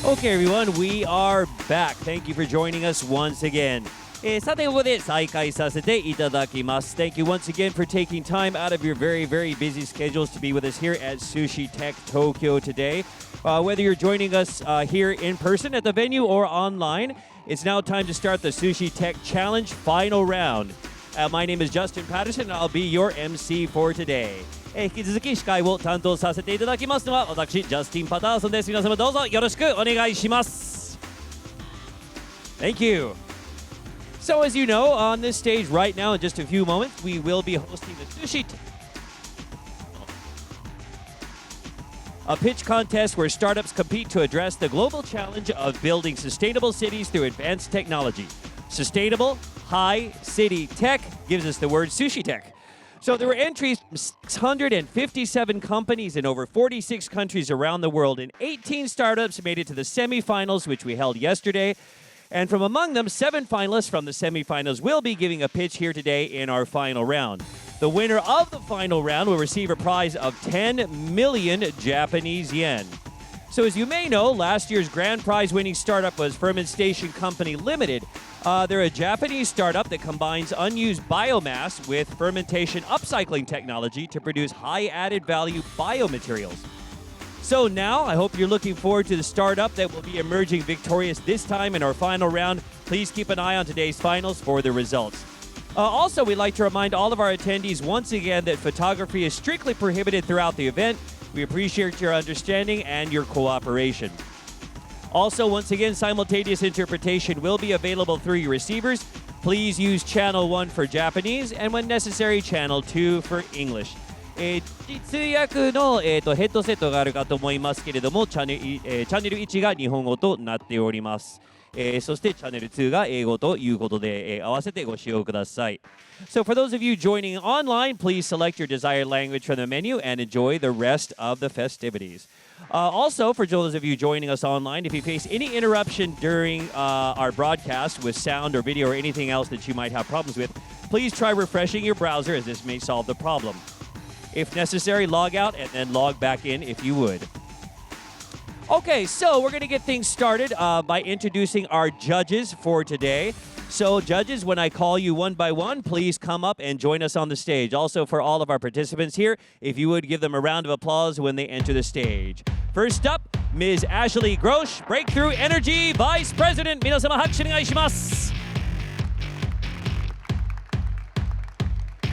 Okay, everyone, we are back. Thank you for joining us once again. さて、ここで再開させていただきます。Thank you once again for taking time out of your very, very busy schedules to be with us here at Sushi Tech Tokyo today. Whether you're joining us here in person at the venue or online, it's now time to start the Sushi Tech Challenge final round. My name is Justin Patterson, and I'll be your MC for today. 引き続き司会を担当させていただきますのは私、ジャスティン・パターソンです。皆様どうぞよろしくお願いします。Thank you. So as you know, on this stage right now, in just a few moments, we will be hosting the Sushi a pitch contest where startups compete to address the global challenge of building sustainable cities through advanced technology. Sustainable, high, city, tech gives us the word Sushi Tech. So there were entries from 657 companies in over 46 countries around the world, and 18 startups made it to the semifinals, which we held yesterday. And from among them, 7 finalists from the semifinals will be giving a pitch here today in our final round. The winner of the final round will receive a prize of 10 million Japanese yen. So as you may know, last year's grand prize winning startup was Fermentation Company Limited. They're a Japanese startup that combines unused biomass with fermentation upcycling technology to produce high added value biomaterials. So now, I hope you're looking forward to the startup that will be emerging victorious this time in our final round. Please keep an eye on today's finals for the results. Also, we'd like to remind all of our attendees once again that photography is strictly prohibited throughout the event. We appreciate your understanding and your cooperation. Also, once again, simultaneous interpretation will be available through your receivers. Please use Channel 1 for Japanese and, when necessary, Channel 2 for English. 通訳の、ヘッドセットがあるかと思いますけれども、チャンネル1が日本語となっております。そしてチャンネル2が英語ということで、合わせてご使用ください。So for those of you joining online, please select your desired language from the menu and enjoy the rest of the festivities. Also, for those of you joining us online, if you face any interruption during our broadcast with sound or video or anything else that you might have problems with, please try refreshing your browser, as this may solve the problem. If necessary, log out and then log back in if you would. Okay, so we're going to get things started by introducing our judges for today. So, judges, when I call you one by one, please come up and join us on the stage. Also, for all of our participants here, if you would give them a round of applause when they enter the stage. First up, Ms. Ashley Grosh, Breakthrough Energy Vice President. 皆様拍手お願いします。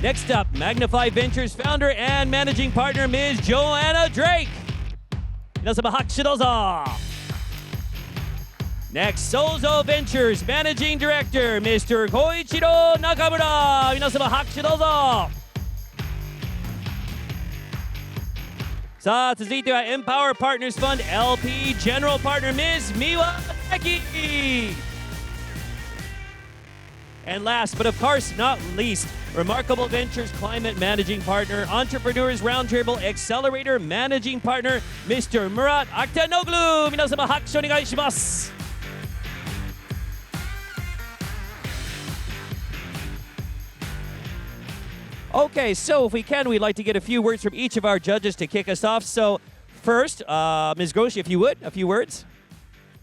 Next up, Magnify Ventures founder and managing partner, Ms. Joanna Drake. 皆様拍手どうぞ。Next, Sozo Ventures managing director, Mr. Koichiro Nakamura. 皆様拍手どうぞ。さあ、続いては Empower Partners Fund LP General Partner, Ms. Miwa Eki. And last, but of course not least, Remarkable Ventures Climate Managing Partner, Entrepreneurs Roundtable Accelerator Managing Partner, Mr. Murat Aktanoglu. 皆様拍手お願いします。Okay, so if we can, we'd like to get a few words from each of our judges to kick us off. So first, Ms. Grosh, if you would, a few words.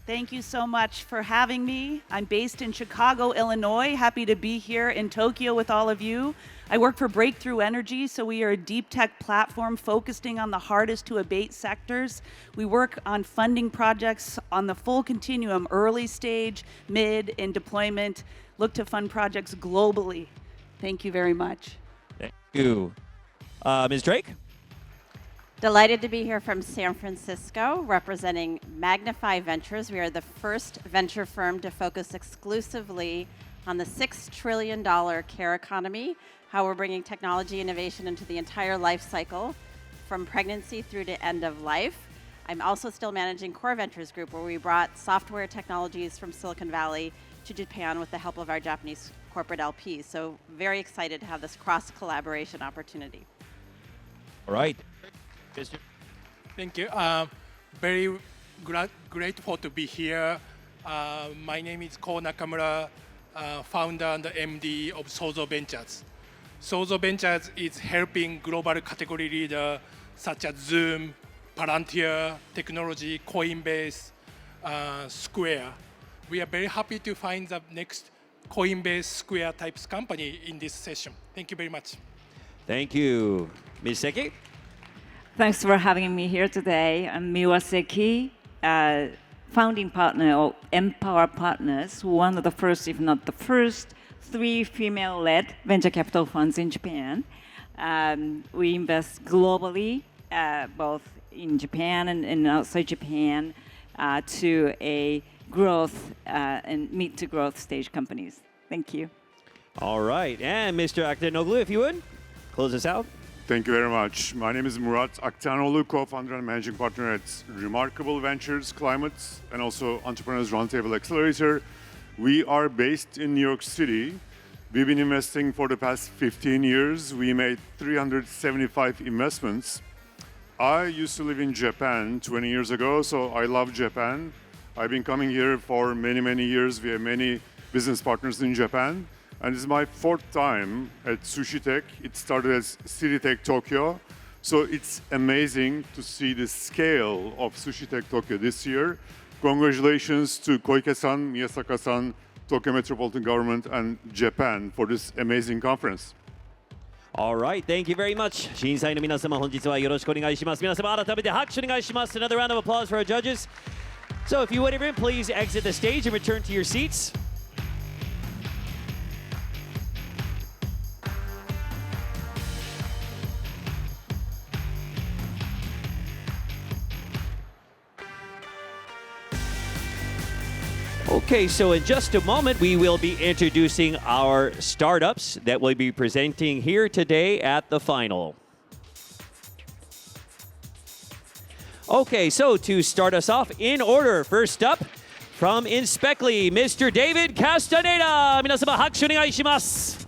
Thank you so much for having me. I'm based in Chicago, Illinois. Happy to be here in Tokyo with all of you. I work for Breakthrough Energy, so we are a deep tech platform focusing on the hardest to abate sectors. We work on funding projects on the full continuum, early stage, mid, and deployment. Look to fund projects globally. Thank you very much. Thank you. Ms. Drake? Delighted to be here from San Francisco, representing Magnify Ventures. We are the first venture firm to focus exclusively on the $6 trillion care economy, how we're bringing technology innovation into the entire life cycle, from pregnancy through to end of life. I'm also still managing Core Ventures Group, where we brought software technologies from Silicon Valley to Japan with the help of our Japanese corporate LPs. So very excited to have this cross-collaboration opportunity. All right. Thank you. Very grateful to be here. My name is Ko Nakamura, founder and MD of Sozo Ventures. Sozo Ventures is helping global category leaders such as Zoom, Palantir, Technology, Coinbase, Square. We are very happy to find the next Coinbase Square types company in this session. Thank you very much. Thank you. Ms. Seki? Thanks for having me here today. I'm Miwa Seki, founding partner of Empower Partners, one of the first, if not the first, 3 female-led venture capital funds in Japan. We invest globally, both in Japan and outside Japan, to a growth and mid to growth stage companies. Thank you. All right. And Mr. Aktenoglu, if you would, close us out. Thank you very much. My name is Murat Aktanoglu, co-founder and managing partner at Remarkable Ventures, Climate, and also Entrepreneurs Roundtable Accelerator. We are based in New York City. We've been investing for the past 15 years. We made 375 investments. I used to live in Japan 20 years ago, so I love Japan. I've been coming here for many, many years. We have many business partners in Japan. And this is my 4th time at SusHi Tech. It started as City Tech Tokyo. So it's amazing to see the scale of SusHi Tech Tokyo this year. Congratulations to Koike-san, Miyasaka-san, Tokyo Metropolitan Government, and Japan for this amazing conference. All right, thank you very much. 審査員の皆様、本日はよろしくお願いします。皆様、改めて拍手お願いします。Another round of applause for our judges. So if you would, everyone, please exit the stage and return to your seats. Okay, so in just a moment, we will be introducing our startups that we'll be presenting here today at the final. Okay, so to start us off in order, first up from Inspekly, Mr. David Castaneda. 皆様、拍手お願いします。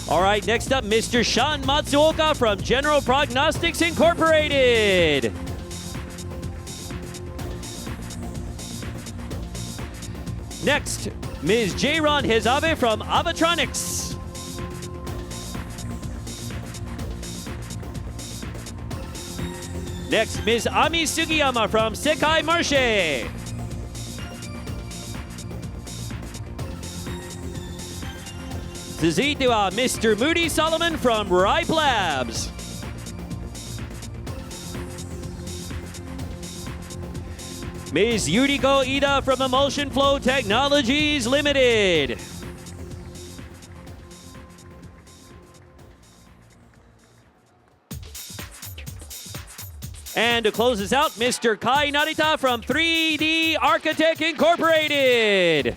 All right, next up, Mr. Sean Matsuoka from General Prognostics Incorporated. Next, Ms. Jairon Hizabe from AVAtronics. Next, Ms. Ami Sugiyama from SECAI MARCHE. Suzuki wa Mr. Moody Solomon from Ryp Labs. Ms. Yuriko Ida from Emulsion Flow Technologies Limited. And to close us out, Mr. Kai Narita from 3D Architech Incorporated.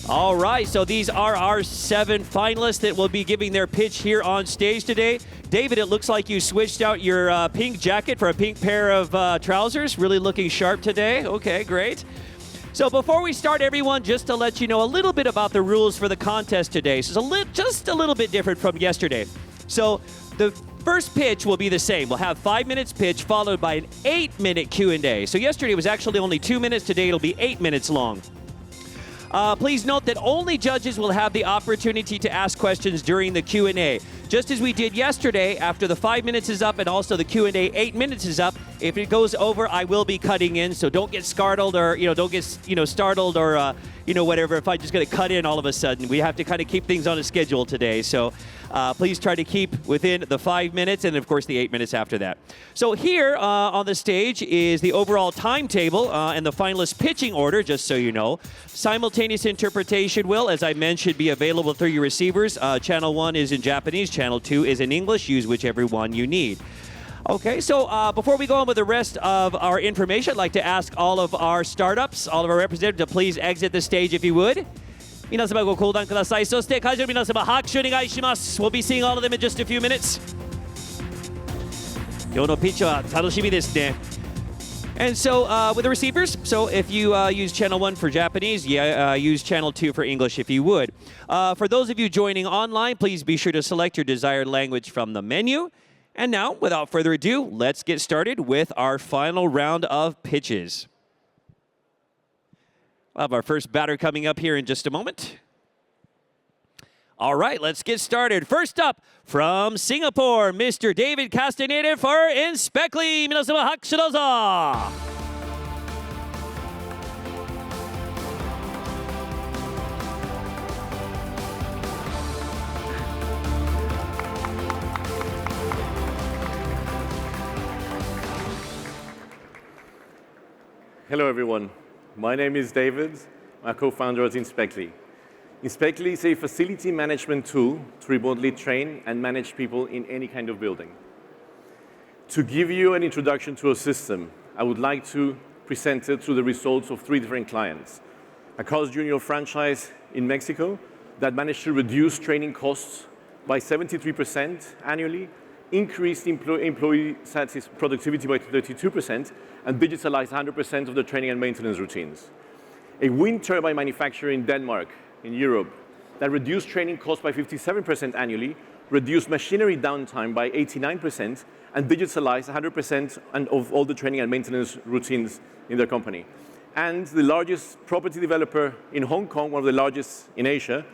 All right, so these are our 7 finalists that will be giving their pitch here on stage today. David, it looks like you switched out your pink jacket for a pink pair of trousers. Really looking sharp today. Okay, great. So before we start, everyone, just to let you know a little bit about the rules for the contest today. So it's just a little bit different from yesterday. So the first pitch will be the same. We'll have 5 minutes pitch followed by an 8-minute Q&A. So yesterday was actually only 2 minutes. Today it'll be 8 minutes long. Please note that only judges will have the opportunity to ask questions during the Q&A. Just as we did yesterday, after the 5 minutes is up and also the Q&A 8 minutes is up, if it goes over, I will be cutting in. So don't get startled or, don't get, startled or, whatever. If I just going to cut in all of a sudden, we have to kind of keep things on a schedule today. So please try to keep within the 5 minutes and, of course, the 8 minutes after that. So here on the stage is the overall timetable and the finalist pitching order, just so you know. Simultaneous interpretation will, as I mentioned, be available through your receivers. Channel 1 is in Japanese. Channel 2 is in English. Use whichever one you need. Okay, so before we go on with the rest of our information, I'd like to ask all of our startups, all of our representatives to please exit the stage if you would. 皆様ご講談ください。そして会場の皆様拍手お願いします。We'll be seeing all of them in just a few minutes. 今日のピッチは楽しみですね。And so with the receivers, so if you use channel 1 for Japanese, use channel 2 for English if you would. For those of you joining online, please be sure to select your desired language from the menu. And now, without further ado, let's get started with our final round of pitches. We'll have our first batter coming up here in just a moment. All right, let's get started. First up, from Singapore, Mr. David Castaneda for Inspekly. 皆様拍手どうぞ. Hello, everyone. My name is David. I'm a co-founder at Inspekly. Inspekly is a facility management tool to remotely train and manage people in any kind of building. To give you an introduction to our system, I would like to present it through the results of 3 different clients. A Carl's Jr. franchise in Mexico that managed to reduce training costs by 73% annually, increased employee productivity by 32%, and digitalized 100% of the training and maintenance routines. A wind turbine manufacturer in Denmark, in Europe, that reduced training costs by 57% annually, reduced machinery downtime by 89%, and digitalized 100% of all the training and maintenance routines in their company. And the largest property developer in Hong Kong, one of the largest in Asia,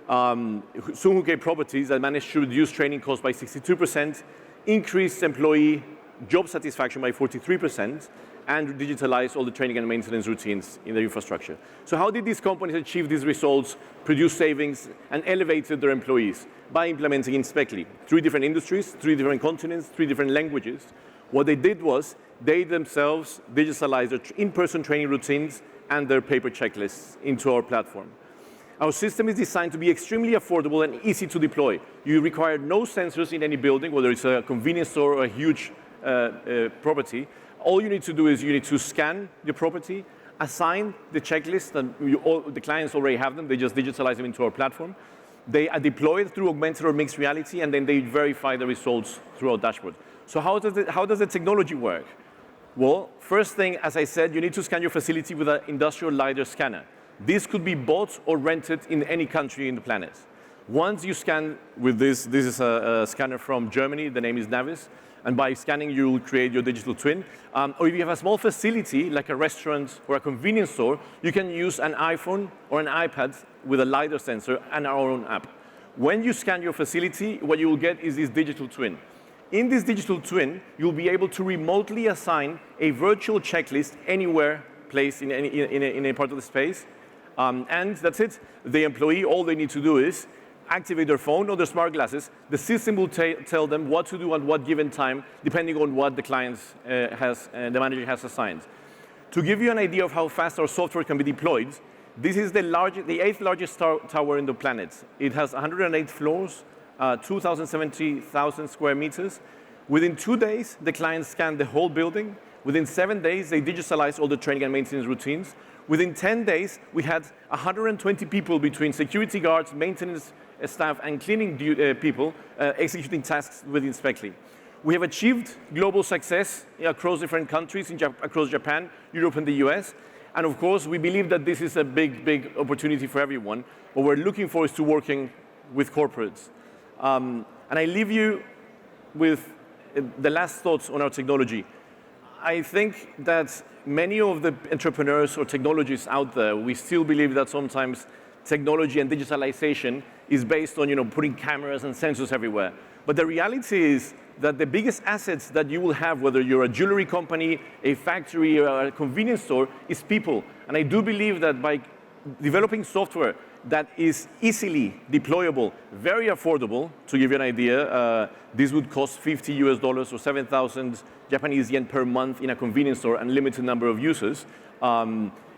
SusHi Properties, that managed to reduce training costs by 62%, increased employee job satisfaction by 43%, and digitalize all the training and maintenance routines in their infrastructure. So how did these companies achieve these results, produce savings, and elevated their employees? By implementing Inspekly. 3 different industries, 3 different continents, 3 different languages. What they did was they themselves digitalized their in-person training routines and their paper checklists into our platform. Our system is designed to be extremely affordable and easy to deploy. You require no sensors in any building, whether it's a convenience store or a huge property. All you need to do is you need to scan the property, assign the checklist, and the clients already have them. They just digitalize them into our platform. They are deployed through augmented or mixed reality, and then they verify the results through our dashboard. So how does the technology work? Well, first thing, as I said, you need to scan your facility with an industrial LiDAR scanner. This could be bought or rented in any country in the planet. Once you scan with this is a scanner from Germany, the name is Navis, and by scanning you will create your digital twin. Or if you have a small facility, like a restaurant or a convenience store, you can use an iPhone or an iPad with a LiDAR sensor and our own app. When you scan your facility, what you will get is this digital twin. In this digital twin, you'll be able to remotely assign a virtual checklist anywhere placed in any part of the space. And that's it. The employee, all they need to do is activate their phone or their smart glasses. The system will tell them what to do at what given time, depending on what the client the manager has assigned. To give you an idea of how fast our software can be deployed, this is the 8th largest tower in the planet. It has 108 floors, 270,000 square meters. Within 2 days, the client scanned the whole building. Within 7 days, they digitalized all the training and maintenance routines. Within 10 days, we had 120 people between security guards, maintenance staff, and cleaning people executing tasks with Inspekly. We have achieved global success across different countries, across Japan, Europe, and the US. And of course, we believe that this is a big, big opportunity for everyone. What we're looking for is to working with corporates. And I leave you with the last thoughts on our technology. I think that many of the entrepreneurs or technologists out there, we still believe that sometimes technology and digitalization is based on putting cameras and sensors everywhere. But the reality is that the biggest assets that you will have, whether you're a jewelry company, a factory, or a convenience store, is people. And I do believe that by developing software that is easily deployable, very affordable, to give you an idea, this would cost $50 or 7,000 Japanese yen per month in a convenience store and limited number of users.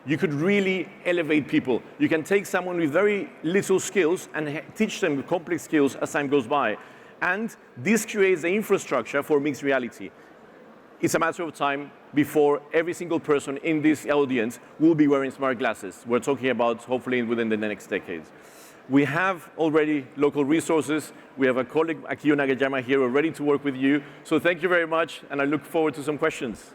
You could really elevate people. You can take someone with very little skills and teach them complex skills as time goes by. And this creates the infrastructure for mixed reality. It's a matter of time before every single person in this audience will be wearing smart glasses. We're talking about hopefully within the next decades. We have already local resources. We have a colleague, Akio Nagayama, here ready to work with you. So thank you very much, and I look forward to some questions.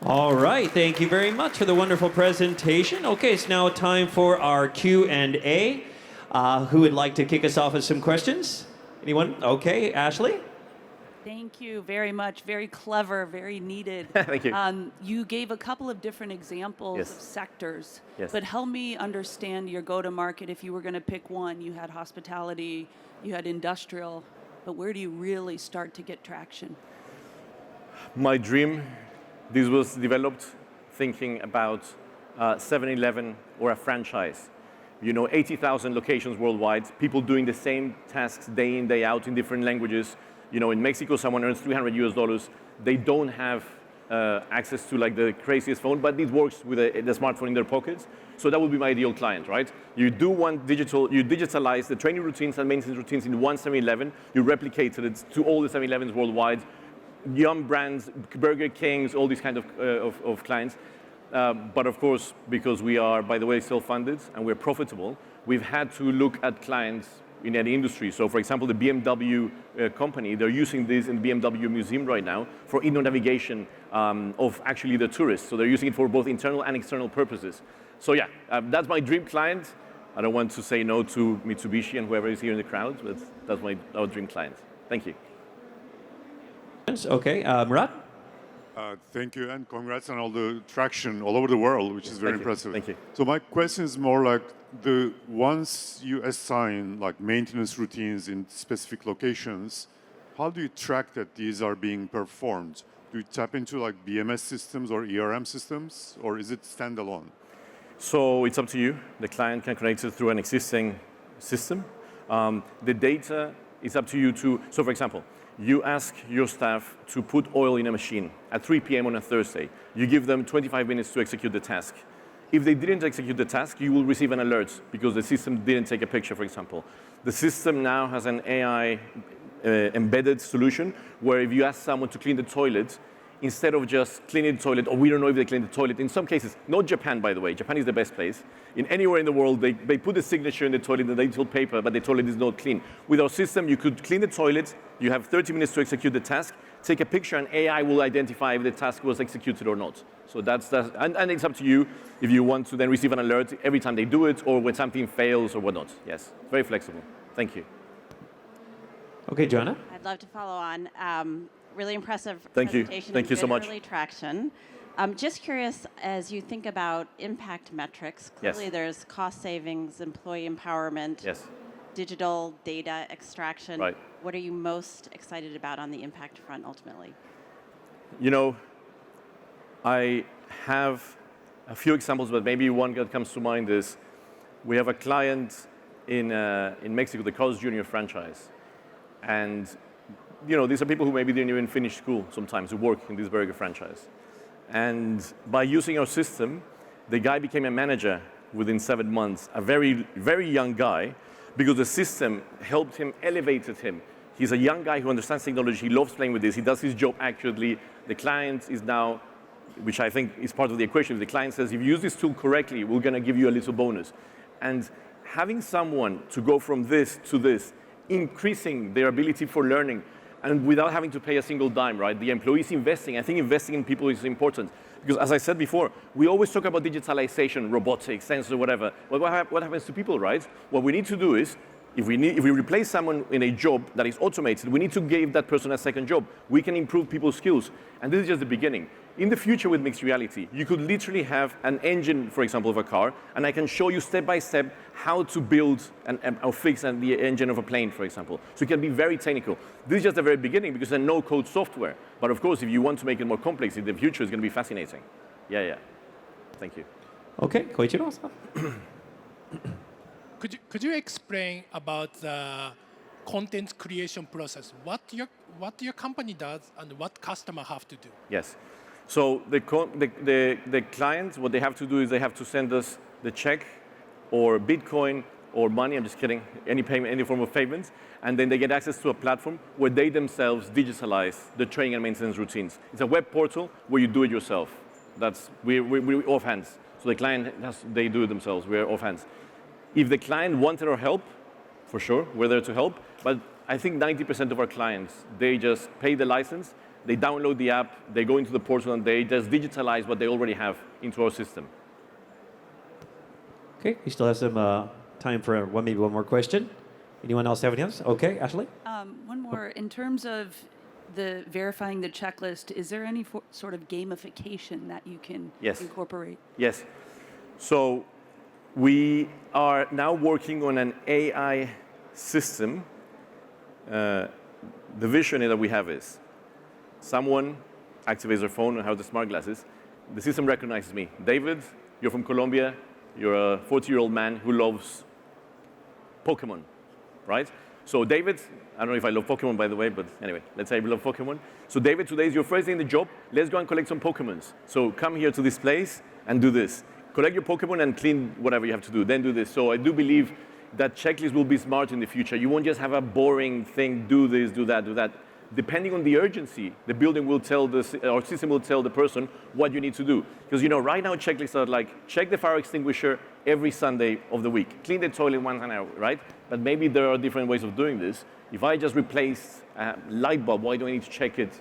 All right, thank you very much for the wonderful presentation. Okay, it's now time for our Q&A. Who would like to kick us off with some questions? Anyone? Okay, Ashley? Thank you very much. Very clever, very needed. Thank you. You gave a couple of different examples Yes. of sectors, Yes. but help me understand your go-to-market. If you were going to pick one, you had hospitality, you had industrial, but where do you really start to get traction? My dream, this was developed thinking about 7-Eleven or a franchise. 80,000 locations worldwide, people doing the same tasks day in, day out in different languages. In Mexico, someone earns $300. They don't have access to like the craziest phone, but it works with the smartphone in their pockets. So that would be my ideal client, right? You digitalize the training routines and maintenance routines in one 7-Eleven, you replicate it to all the 7-Elevens worldwide, Yum brands, Burger Kings, all these kind of clients. But of course, because we are, by the way, self-funded and we're profitable, we've had to look at clients in any industry. So for example, the BMW company, they're using this in the BMW museum right now for indoor navigation of actually the tourists. So they're using it for both internal and external purposes. So yeah, that's my dream client. I don't want to say no to Mitsubishi and whoever is here in the crowd, but that's our dream client. Thank you. Okay, Murat? Thank you, and congrats on all the traction all over the world, which is very impressive. Thank you. So my question is more like once you assign like maintenance routines in specific locations, how do you track that these are being performed? Do you tap into like BMS systems or ERM systems, or is it standalone? So it's up to you. The client can connect it through an existing system. The data is up to you to, so for example, you ask your staff to put oil in a machine at 3 p.m. on a Thursday. You give them 25 minutes to execute the task. If they didn't execute the task, you will receive an alert because the system didn't take a picture, for example. The system now has an AI embedded solution where if you ask someone to clean the toilet, instead of just cleaning the toilet, or we don't know if they clean the toilet, in some cases, not Japan, by the way, Japan is the best place. In anywhere in the world, they put a signature in the toilet in the little paper, but the toilet is not clean. With our system, you could clean the toilet, you have 30 minutes to execute the task, take a picture, and AI will identify if the task was executed or not. So and it's up to you if you want to then receive an alert every time they do it, or when something fails or whatnot. Yes, very flexible. Thank you. Okay, Joanna? I'd love to follow on. Really impressive Thank you. presentation. Thank you so much. Early traction. Just curious, as you think about impact metrics, clearly Yes. there's cost savings, employee empowerment, Yes. digital data extraction. Right. What are you most excited about on the impact front ultimately? I have a few examples, but maybe one that comes to mind is we have a client in Mexico, the Carl's Jr. franchise. And these are people who maybe didn't even finish school sometimes, who work in this burger franchise. And by using our system, the guy became a manager within 7 months, a very, very young guy, because the system helped him, elevated him. He's a young guy who understands technology, he loves playing with this, he does his job accurately. The client is now, which I think is part of the equation, if the client says, if you use this tool correctly, we're gonna give you a little bonus. And having someone to go from this to this, increasing their ability for learning, and without having to pay a single dime, right? The employees investing. I think investing in people is important. Because as I said before, we always talk about digitalization, robotics, sensor, whatever. But what happens to people, right? What we need to do is, if we replace someone in a job that is automated, we need to give that person a second job. We can improve people's skills. And this is just the beginning. In the future with mixed reality, you could literally have an engine, for example, of a car, and I can show you step by step how to build or fix the engine of a plane, for example. So it can be very technical. This is just the very beginning because it's no-code software. But of course, if you want to make it more complex, in the future, it's going to be fascinating. Yeah. Thank you. Okay, Koichiro-san. Could you explain about the content creation process? What your company does and what customer have to do? Yes. So the clients, what they have to do is they have to send us the check or Bitcoin or money, I'm just kidding, any payment, any form of payments, and then they get access to a platform where they themselves digitalize the training and maintenance routines. It's a web portal where you do it yourself. We're off hands. So the client they do it themselves, we're off hands. If the client wanted our help, for sure, we're there to help, but I think 90% of our clients, they just pay the license, they download the app, they go into the portal, and they just digitalize what they already have into our system. Okay, we still have some time for maybe one more question. Anyone else have any others? Okay, Ashley? One more. In terms of the verifying the checklist, is there any sort of gamification that you can incorporate? Yes. So we are now working on an AI system. The vision that we have is someone activates their phone and has the smart glasses. The system recognizes me. David, you're from Colombia. You're a 40-year-old man who loves Pokemon, right? So David, I don't know if I love Pokemon, by the way, but anyway, let's say I love Pokemon. So David, today is your first day in the job. Let's go and collect some Pokemons. So come here to this place and do this. Collect your Pokemon and clean whatever you have to do. Then do this. So I do believe that checklist will be smart in the future. You won't just have a boring thing, do this, do that, do that. Depending on the urgency, the building will tell our system will tell the person what you need to do. Because right now checklists are like, check the fire extinguisher every Sunday of the week. Clean the toilet once an hour, right? But maybe there are different ways of doing this. If I just replace a light bulb, why do I need to check it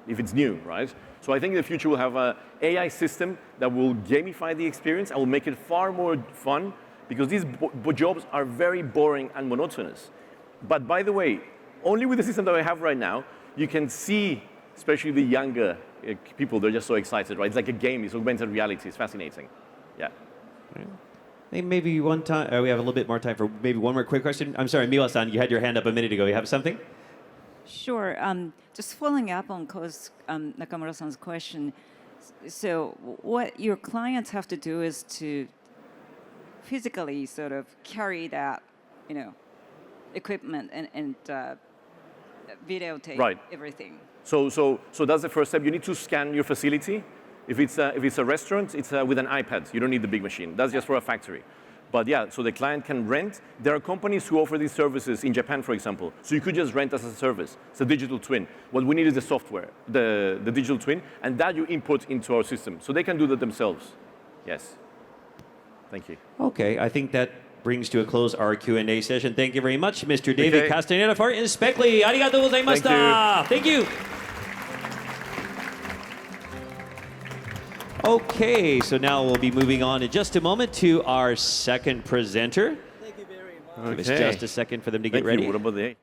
if it's new, right? So I think in the future we'll have an AI system that will gamify the experience and will make it far more fun, because these jobs are very boring and monotonous. But by the way, only with the system that I have right now, you can see, especially the younger people, they're just so excited, right? It's like a game, it's augmented reality, it's fascinating. Yeah. I think maybe one time, we have a little bit more time for maybe one more quick question. I'm sorry, Miwa-san, you had your hand up a minute ago. You have something? Sure. Just following up on Nakamura-san's question. So what your clients have to do is to physically sort of carry that, equipment and videotape everything. So that's the first step. You need to scan your facility. If it's a restaurant, it's with an iPad. You don't need the big machine. That's just for a factory. But yeah, so the client can rent. There are companies who offer these services in Japan, for example. So you could just rent as a service. It's a digital twin. What we need is the software, the digital twin, and that you input into our system. So they can do that themselves. Yes. Thank you. Okay, I think that brings to a close our Q&A session. Thank you very much, Mr. David Castaneda for Inspekly. Arigatou gozaimashita. Thank you. Okay, so now we'll be moving on in just a moment to our second presenter. Thank you very much. Give us just a second for them to get ready. What about the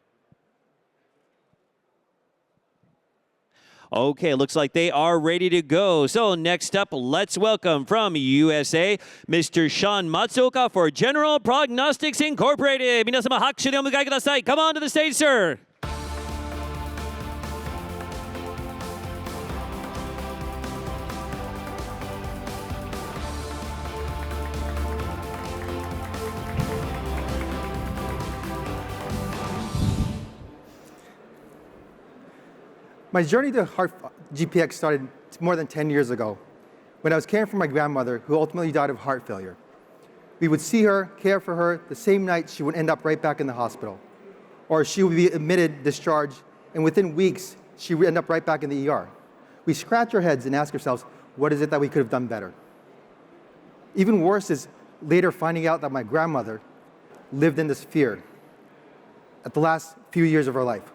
Okay, looks like they are ready to go. So next up, let's welcome from USA, Mr. Sean Matsuoka for General Prognostics Incorporated. 皆様、拍手でお迎えください. Come on to the stage, sir. My journey to GPX started more than 10 years ago when I was caring for my grandmother, who ultimately died of heart failure. We would see her, care for her. The same night, she would end up right back in the hospital. Or she would be admitted, discharged, and within weeks, she would end up right back in the ER. We scratch our heads and ask ourselves, what is it that we could have done better? Even worse is later finding out that my grandmother lived in this fear at the last few years of her life.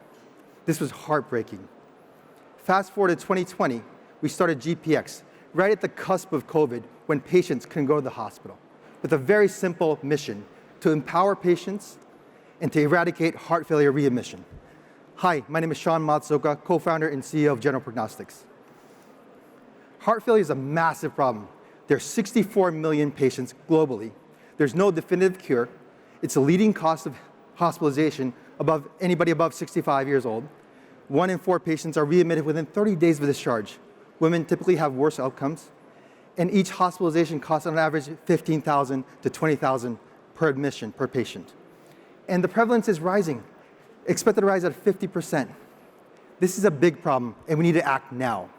This was heartbreaking. Fast forward to 2020, we started GPX, right at the cusp of COVID, when patients couldn't go to the hospital, with a very simple mission: to empower patients and to eradicate heart failure readmission. Hi, my name is Sean Matsuoka, co-founder and CEO of General Prognostics. Heart failure is a massive problem. There are 64 million patients globally. There's no definitive cure. It's a leading cause of hospitalization above anybody above 65 years old. 1 in 4 patients are readmitted within 30 days of discharge. Women typically have worse outcomes. And each hospitalization costs on average $15,000 to $20,000 per admission per patient. And the prevalence is rising, expected to rise at 50%. This is a big problem, and we need to act now.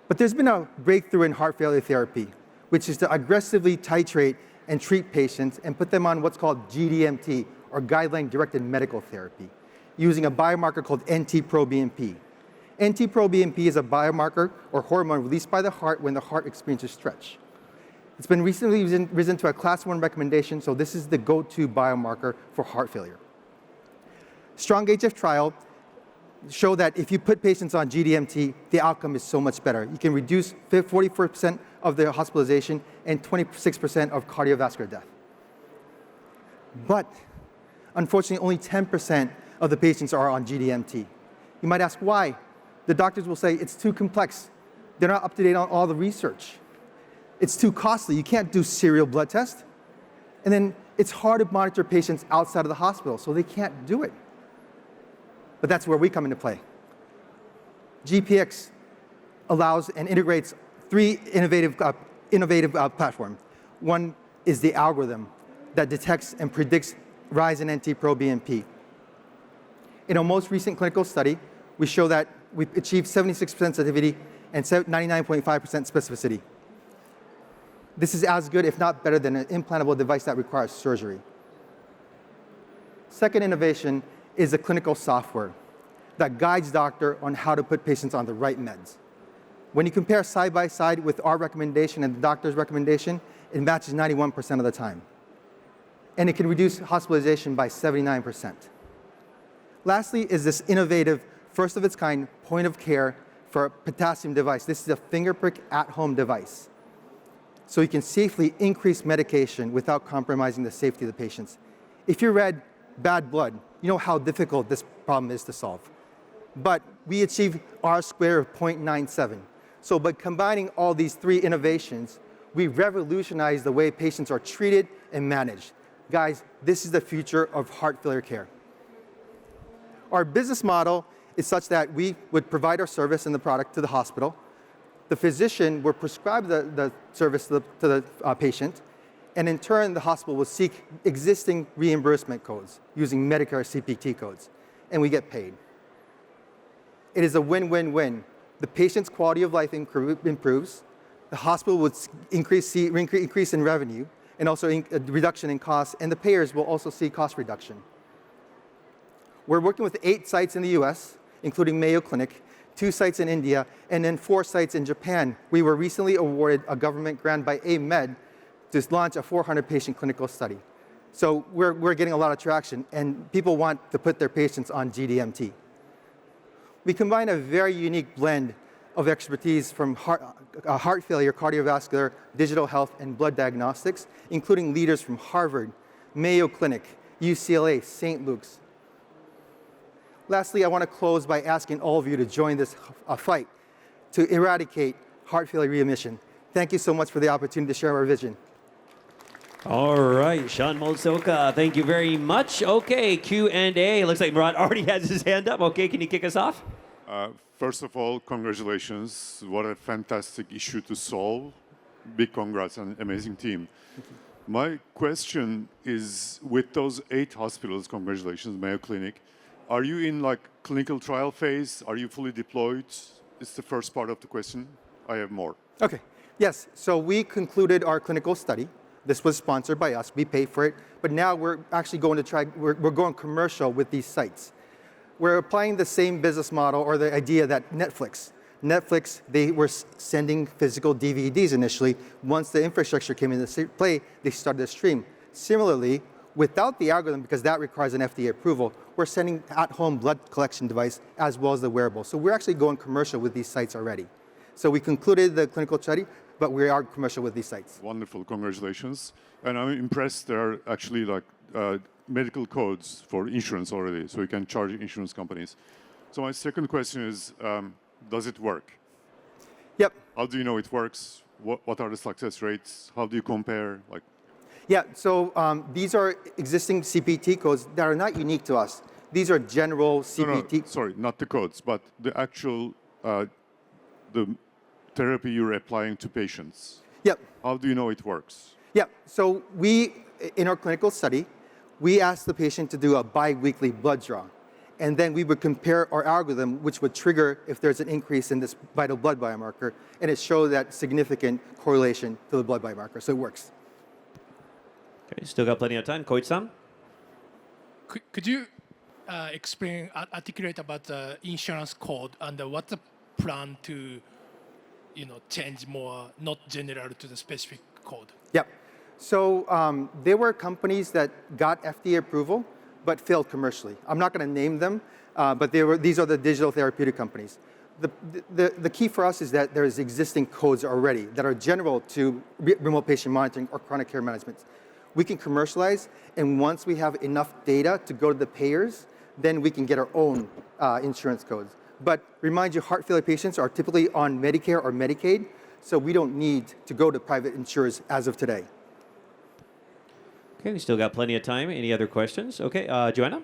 But there's been a breakthrough in heart failure therapy, which is to aggressively titrate and treat patients and put them on what's called GDMT, or guideline-directed medical therapy, using a biomarker called NT-proBNP. NT-proBNP is a biomarker or hormone released by the heart when the heart experiences stretch. It's been recently risen to a class 1 recommendation, so this is the go-to biomarker for heart failure. STRONG-HF trial show that if you put patients on GDMT, the outcome is so much better. You can reduce 44% of the hospitalization and 26% of cardiovascular death. But unfortunately, only 10% of the patients are on GDMT. You might ask why. The doctors will say it's too complex. They're not up to date on all the research. It's too costly. You can't do serial blood tests. And then it's hard to monitor patients outside of the hospital, so they can't do it. But that's where we come into play. GPX allows and integrates three innovative platforms. One is the algorithm that detects and predicts rise in NT-proBNP. In our most recent clinical study, we show that we achieved 76% sensitivity and 99.5% specificity. This is as good, if not better, than an implantable device that requires surgery. Second innovation is the clinical software that guides doctor on how to put patients on the right meds. When you compare side by side with our recommendation and the doctor's recommendation, it matches 91% of the time. And it can reduce hospitalization by 79%. Lastly is this innovative, first of its kind, point of care for a potassium device. This is a finger prick at-home device. So you can safely increase medication without compromising the safety of the patients. If you read bad blood, you know how difficult this problem is to solve. But we achieved R-squared of 0.97. So by combining all these three innovations, we revolutionized the way patients are treated and managed. Guys, this is the future of heart failure care. Our business model is such that we would provide our service and the product to the hospital. The physician would prescribe the service to the patient, and in turn, the hospital will seek existing reimbursement codes using Medicare CPT codes, and we get paid. It is a win-win-win. The patient's quality of life improves, the hospital would increase in revenue, and also a reduction in costs, and the payers will also see cost reduction. We're working with 8 sites in the US, including Mayo Clinic, 2 sites in India, and then 4 sites in Japan. We were recently awarded a government grant by AMED to launch a 400-patient clinical study. So we're getting a lot of traction, and people want to put their patients on GDMT. We combine a very unique blend of expertise from heart failure, cardiovascular, digital health, and blood diagnostics, including leaders from Harvard, Mayo Clinic, UCLA, St. Luke's. Lastly, I want to close by asking all of you to join this fight to eradicate heart failure readmission. Thank you so much for the opportunity to share our vision. All right, Sean Molsoka, thank you very much. Okay, Q&A. Looks like Murat already has his hand up. Okay, can you kick us off? First of all, congratulations. What a fantastic issue to solve. Big congrats and amazing team. My question is, with those 8 hospitals, congratulations, Mayo Clinic, are you in like clinical trial phase? Are you fully deployed? It's the first part of the question. I have more. Okay, yes, so we concluded our clinical study. This was sponsored by us, we paid for it, but now we're actually going to we're going commercial with these sites. We're applying the same business model or the idea that Netflix, they were sending physical DVDs initially. Once the infrastructure came into play, they started to stream. Similarly, without the algorithm, because that requires an FDA approval, we're sending at-home blood collection device as well as the wearable. So we're actually going commercial with these sites already. So we concluded the clinical study, but we are commercial with these sites. Wonderful, congratulations. And I'm impressed there are actually like medical codes for insurance already, so you can charge insurance companies. So my second question is, does it work? Yep. How do you know it works? What are the success rates? How do you compare? Yeah, so these are existing CPT codes that are not unique to us. These are general CPT. No, sorry, not the codes, but the actual the therapy you're applying to patients. Yep. How do you know it works? Yeah, so in our clinical study, we asked the patient to do a bi-weekly blood draw. And then we would compare our algorithm, which would trigger if there's an increase in this vital blood biomarker, and it showed that significant correlation to the blood biomarker, so it works. Okay, still got plenty of time. Koichi-san? Could you articulate about the insurance code and what's the plan to, change more, not general to the specific code? Yep. So there were companies that got FDA approval but failed commercially. I'm not going to name them, but these are the digital therapeutic companies. The key for us is that there is existing codes already that are general to remote patient monitoring or chronic care management. We can commercialize, and once we have enough data to go to the payers, then we can get our own insurance codes. But remind you, heart failure patients are typically on Medicare or Medicaid, so we don't need to go to private insurers as of today. Okay, we still got plenty of time. Any other questions? Okay, Joanna?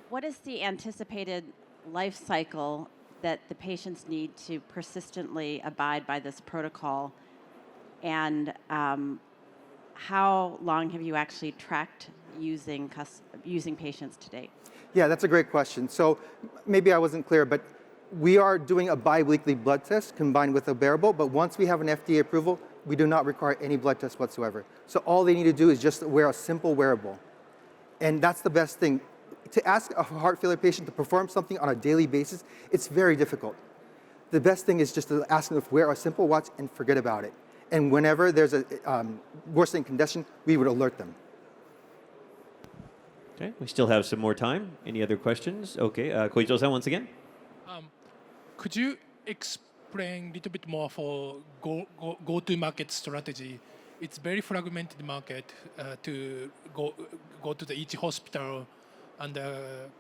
What is the anticipated life cycle that the patients need to persistently abide by this protocol? And how long have you actually tracked using patients to date? Yeah, that's a great question. So maybe I wasn't clear, but we are doing a bi-weekly blood test combined with a wearable, but once we have an FDA approval, we do not require any blood test whatsoever. So all they need to do is just wear a simple wearable. And that's the best thing. To ask a heart failure patient to perform something on a daily basis, it's very difficult. The best thing is just to ask them to wear a simple watch and forget about it. And whenever there's a worsening condition, we would alert them. Okay, we still have some more time. Any other questions? Okay, Koichiro-san, once again. Could you explain a little bit more for go-to-market strategy? It's very fragmented market to go to each hospital and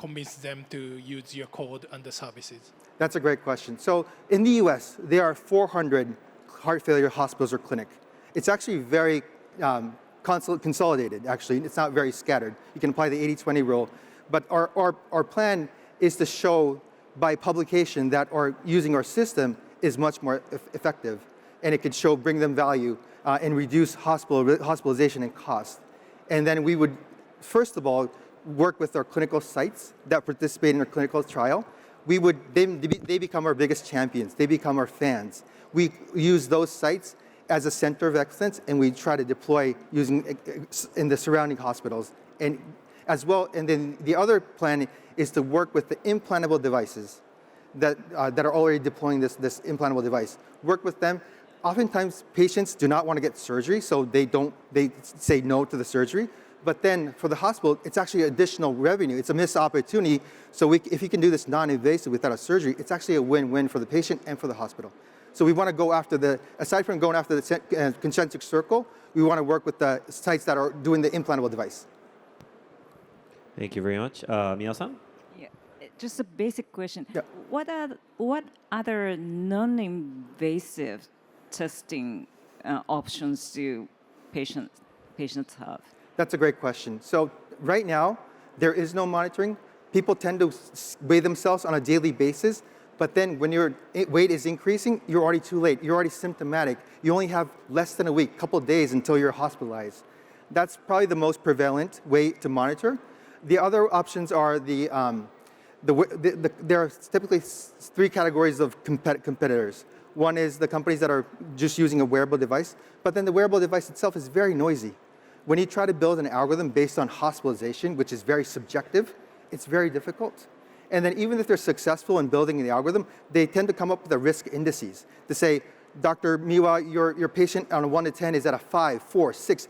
convince them to use your code and the services. That's a great question. So in the US, there are 400 heart failure hospitals or clinics. It's actually very consolidated, actually. It's not very scattered. You can apply the 80-20 rule. But our plan is to show by publication that using our system is much more effective, and it could bring them value and reduce hospitalization and cost. And then we would, first of all, work with our clinical sites that participate in our clinical trial. They become our biggest champions. They become our fans. We use those sites as a center of excellence, and we try to deploy using in the surrounding hospitals. And as well, and then the other plan is to work with the implantable devices that are already deploying this implantable device. Work with them. Oftentimes, patients do not want to get surgery, so they say no to the surgery. But then for the hospital, it's actually additional revenue. It's a missed opportunity. So if you can do this non-invasive without a surgery, it's actually a win-win for the patient and for the hospital. So we want to go after aside from going after the concentric circle, we want to work with the sites that are doing the implantable device. Thank you very much. Mia-san? Yeah, just a basic question. Yeah. What other non-invasive testing options do patients have? That's a great question. So right now, there is no monitoring. People tend to weigh themselves on a daily basis, but then when your weight is increasing, you're already too late. You're already symptomatic. You only have less than a week, couple days until you're hospitalized. That's probably the most prevalent way to monitor. The other options are there are typically three categories of competitors. One is the companies that are just using a wearable device, but then the wearable device itself is very noisy. When you try to build an algorithm based on hospitalization, which is very subjective, it's very difficult. And then even if they're successful in building the algorithm, they tend to come up with the risk indices to say, Dr. Miwa, your patient on a 1 to 10 is at a 5, 4, 6.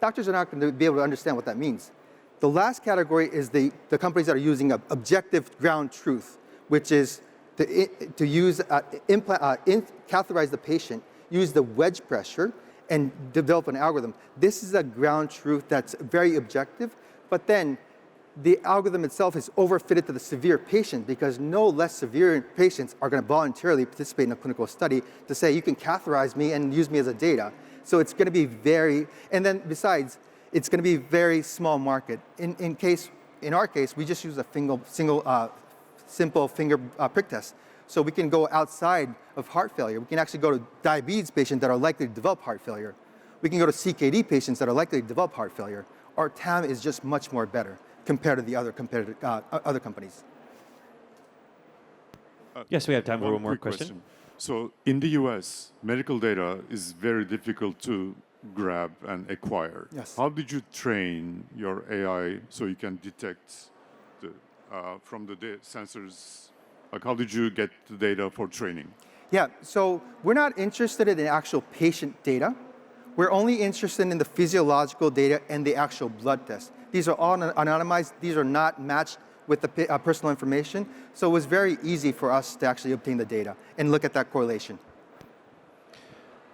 Doctors are not going to be able to understand what that means. The last category is the companies that are using objective ground truth, which is to use catheterize the patient, use the wedge pressure, and develop an algorithm. This is a ground truth that's very objective, but then the algorithm itself is overfitted to the severe patient because no less severe patients are going to voluntarily participate in a clinical study to say, you can catheterize me and use me as a data. So it's going to be and then besides, it's going to be very small market. In our case, we just use a simple finger prick test. So we can go outside of heart failure. We can actually go to diabetes patients that are likely to develop heart failure. We can go to CKD patients that are likely to develop heart failure. Our TAM is just much more better compared to the other companies. Yes, we have time for one more quick question. So in the US, medical data is very difficult to grab and acquire. Yes. How did you train your AI so you can detect from the sensors? Like, how did you get the data for training? Yeah, so we're not interested in the actual patient data. We're only interested in the physiological data and the actual blood test. These are all anonymized. These are not matched with the personal information. So it was very easy for us to actually obtain the data and look at that correlation.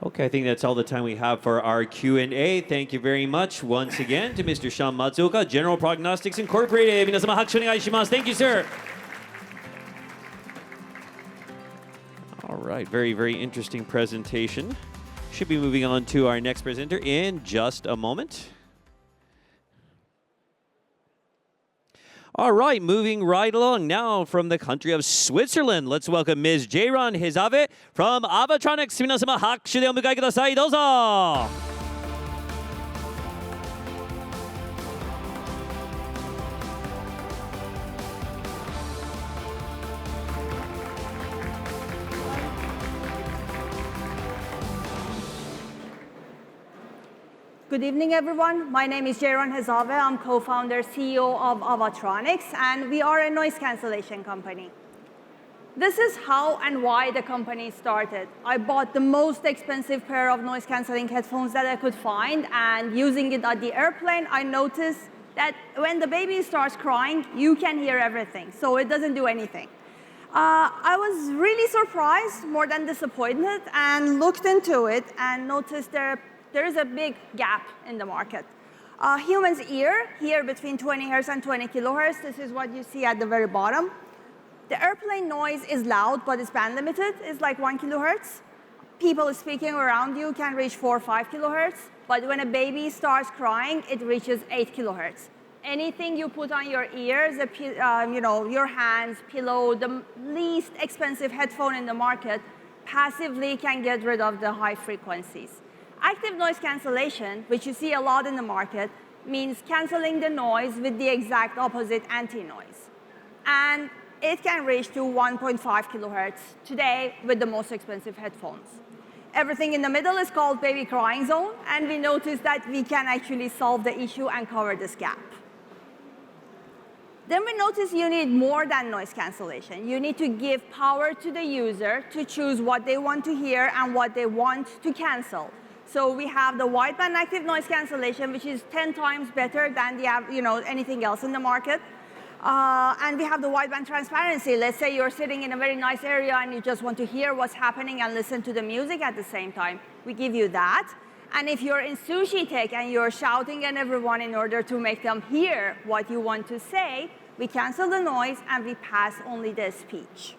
Okay, I think that's all the time we have for our Q&A. Thank you very much once again to Mr. Sean Matsuoka, General Prognostics Incorporated. 皆様拍手お願いします. Thank you, sir. All right, very, very interesting presentation. Should be moving on to our next presenter in just a moment. All right, moving right along now from the country of Switzerland. Let's welcome Ms. Jairon Hizave from AVAtronics. 皆様拍手でお迎えください。どうぞ。Good evening, everyone. My name is Jairon Hizave. I'm co-founder, CEO of AVAtronics, and we are a noise cancellation company. This is how and why the company started. I bought the most expensive pair of noise canceling headphones that I could find, and using it at the airplane, I noticed that when the baby starts crying, you can hear everything, so it doesn't do anything. I was really surprised, more than disappointed, and looked into it and noticed there is a big gap in the market. Human's ear, here between 20 hertz and 20 kilohertz, this is what you see at the very bottom. The airplane noise is loud, but it's band limited. It's like 1 kilohertz. People speaking around you can reach 4 or 5 kilohertz, but when a baby starts crying, it reaches 8 kilohertz. Anything you put on your ears, your hands, pillow, the least expensive headphone in the market, passively can get rid of the high frequencies. Active noise cancellation, which you see a lot in the market, means canceling the noise with the exact opposite anti-noise. And it can reach to 1.5 kilohertz today with the most expensive headphones. Everything in the middle is called baby crying zone, and we noticed that we can actually solve the issue and cover this gap. Then we noticed you need more than noise cancellation. You need to give power to the user to choose what they want to hear and what they want to cancel. So we have the wideband active noise cancellation, which is 10 times better than anything else in the market. And we have the wideband transparency. Let's say you're sitting in a very nice area and you just want to hear what's happening and listen to the music at the same time. We give you that. And if you're in SusHi tech and you're shouting at everyone in order to make them hear what you want to say, we cancel the noise and we pass only the speech.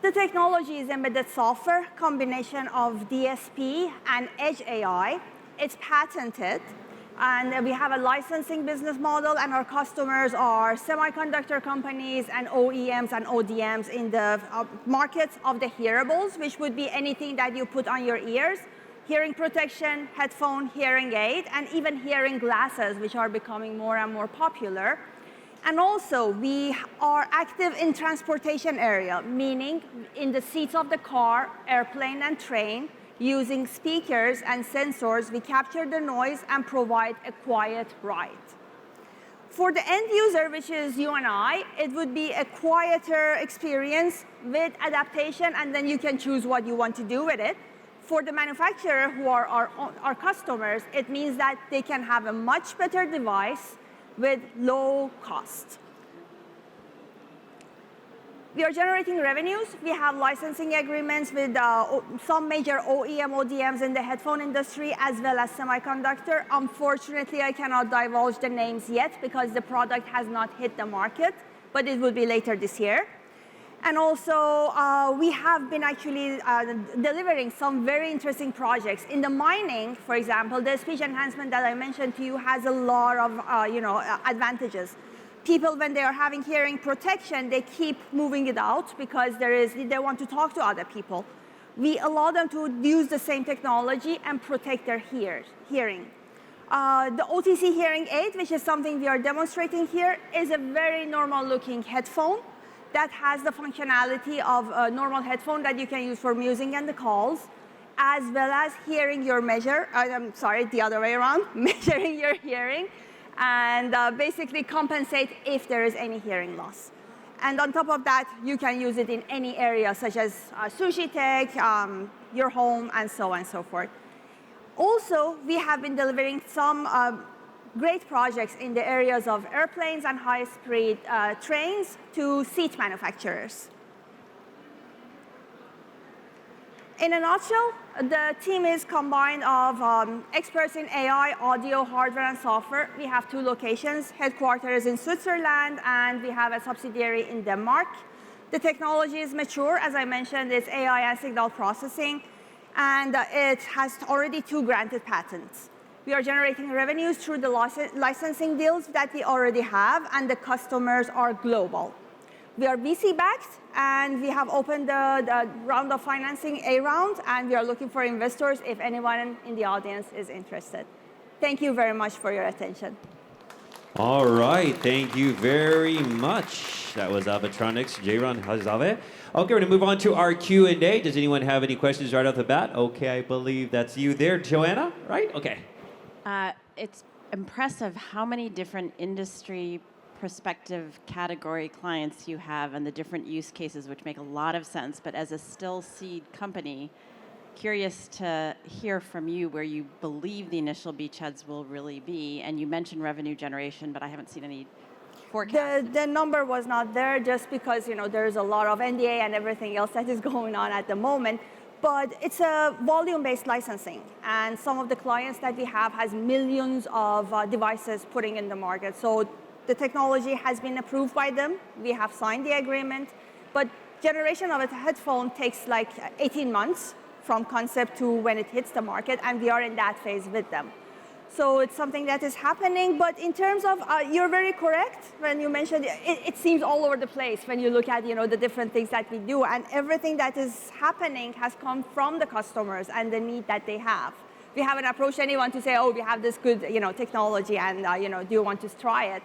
The technology is embedded software, combination of DSP and Edge AI. It's patented, and we have a licensing business model, and our customers are semiconductor companies and OEMs and ODMs in the markets of the hearables, which would be anything that you put on your ears, hearing protection, headphone, hearing aid, and even hearing glasses, which are becoming more and more popular. And also, we are active in transportation area, meaning in the seats of the car, airplane, and train, using speakers and sensors, we capture the noise and provide a quiet ride. For the end user, which is you and I, it would be a quieter experience with adaptation, and then you can choose what you want to do with it. For the manufacturer, who are our customers, it means that they can have a much better device with low cost. We are generating revenues. We have licensing agreements with some major OEM, ODMs in the headphone industry, as well as semiconductor. Unfortunately, I cannot divulge the names yet because the product has not hit the market, but it will be later this year. And also, we have been actually delivering some very interesting projects. In the mining, for example, the speech enhancement that I mentioned to you has a lot of advantages. People, when they are having hearing protection, they keep moving it out because they want to talk to other people. We allow them to use the same technology and protect their hearing. The OTC hearing aid, which is something we are demonstrating here, is a very normal-looking headphone that has the functionality of a normal headphone that you can use for music and the calls, as well as hearing your the other way around, measuring your hearing, and basically compensate if there is any hearing loss. And on top of that, you can use it in any area, such as SusHi tech, your home, and so on and so forth. Also, we have been delivering some great projects in the areas of airplanes and high-speed trains to seat manufacturers. In a nutshell, the team is combined of experts in AI, audio, hardware, and software. We have 2 locations, headquarters in Switzerland, and we have a subsidiary in Denmark. The technology is mature. As I mentioned, it's AI and signal processing, and it has already 2 granted patents. We are generating revenues through the licensing deals that we already have, and the customers are global. We are VC-backed, and we have opened the round of financing, A round, and we are looking for investors if anyone in the audience is interested. Thank you very much for your attention. All right, thank you very much. That was AVAtronics, Jayron Hazave. Okay, we're gonna move on to our Q&A. Does anyone have any questions right off the bat? Okay, I believe that's you there, Joanna, right? Okay. It's impressive how many different industry prospective category clients you have and the different use cases, which make a lot of sense. But as a still seed company, curious to hear from you where you believe the initial beachheads will really be. And you mentioned revenue generation, but I haven't seen any forecasts. The number was not there just because there's a lot of NDA and everything else that is going on at the moment. But it's a volume-based licensing, and some of the clients that we have has millions of devices putting in the market. So the technology has been approved by them. We have signed the agreement, but generation of a headphone takes like 18 months from concept to when it hits the market, and we are in that phase with them. So it's something that is happening, but in terms of, you're very correct when you mentioned it seems all over the place when you look at the different things that we do, and everything that is happening has come from the customers and the need that they have. We haven't approached anyone to say, oh, we have this good technology, and do you want to try it?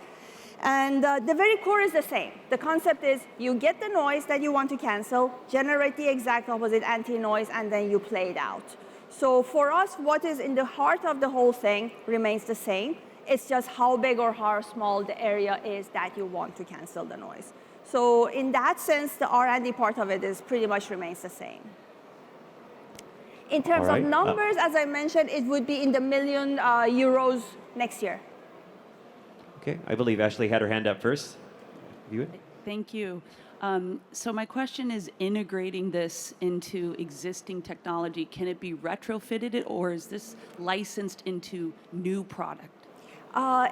And the very core is the same. The concept is you get the noise that you want to cancel, generate the exact opposite anti-noise, and then you play it out. So for us, what is in the heart of the whole thing remains the same. It's just how big or how small the area is that you want to cancel the noise. So in that sense, the R&D part of it is pretty much remains the same. In terms of numbers, as I mentioned, it would be in the million euros next year. Okay, I believe Ashley had her hand up first. You? Thank you. So my question is integrating this into existing technology. Can it be retrofitted, or is this licensed into new product?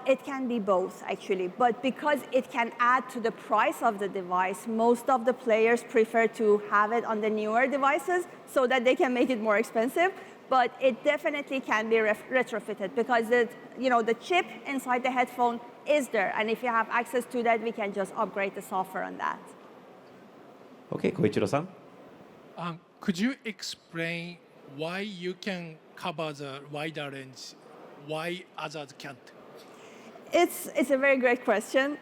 It can be both, actually. But because it can add to the price of the device, most of the players prefer to have it on the newer devices so that they can make it more expensive. But it definitely can be retrofitted because the chip inside the headphone is there. And if you have access to that, we can just upgrade the software on that. Okay, Koichiro-san. Could you explain why you can cover the wider range, why others can't? It's a very great question.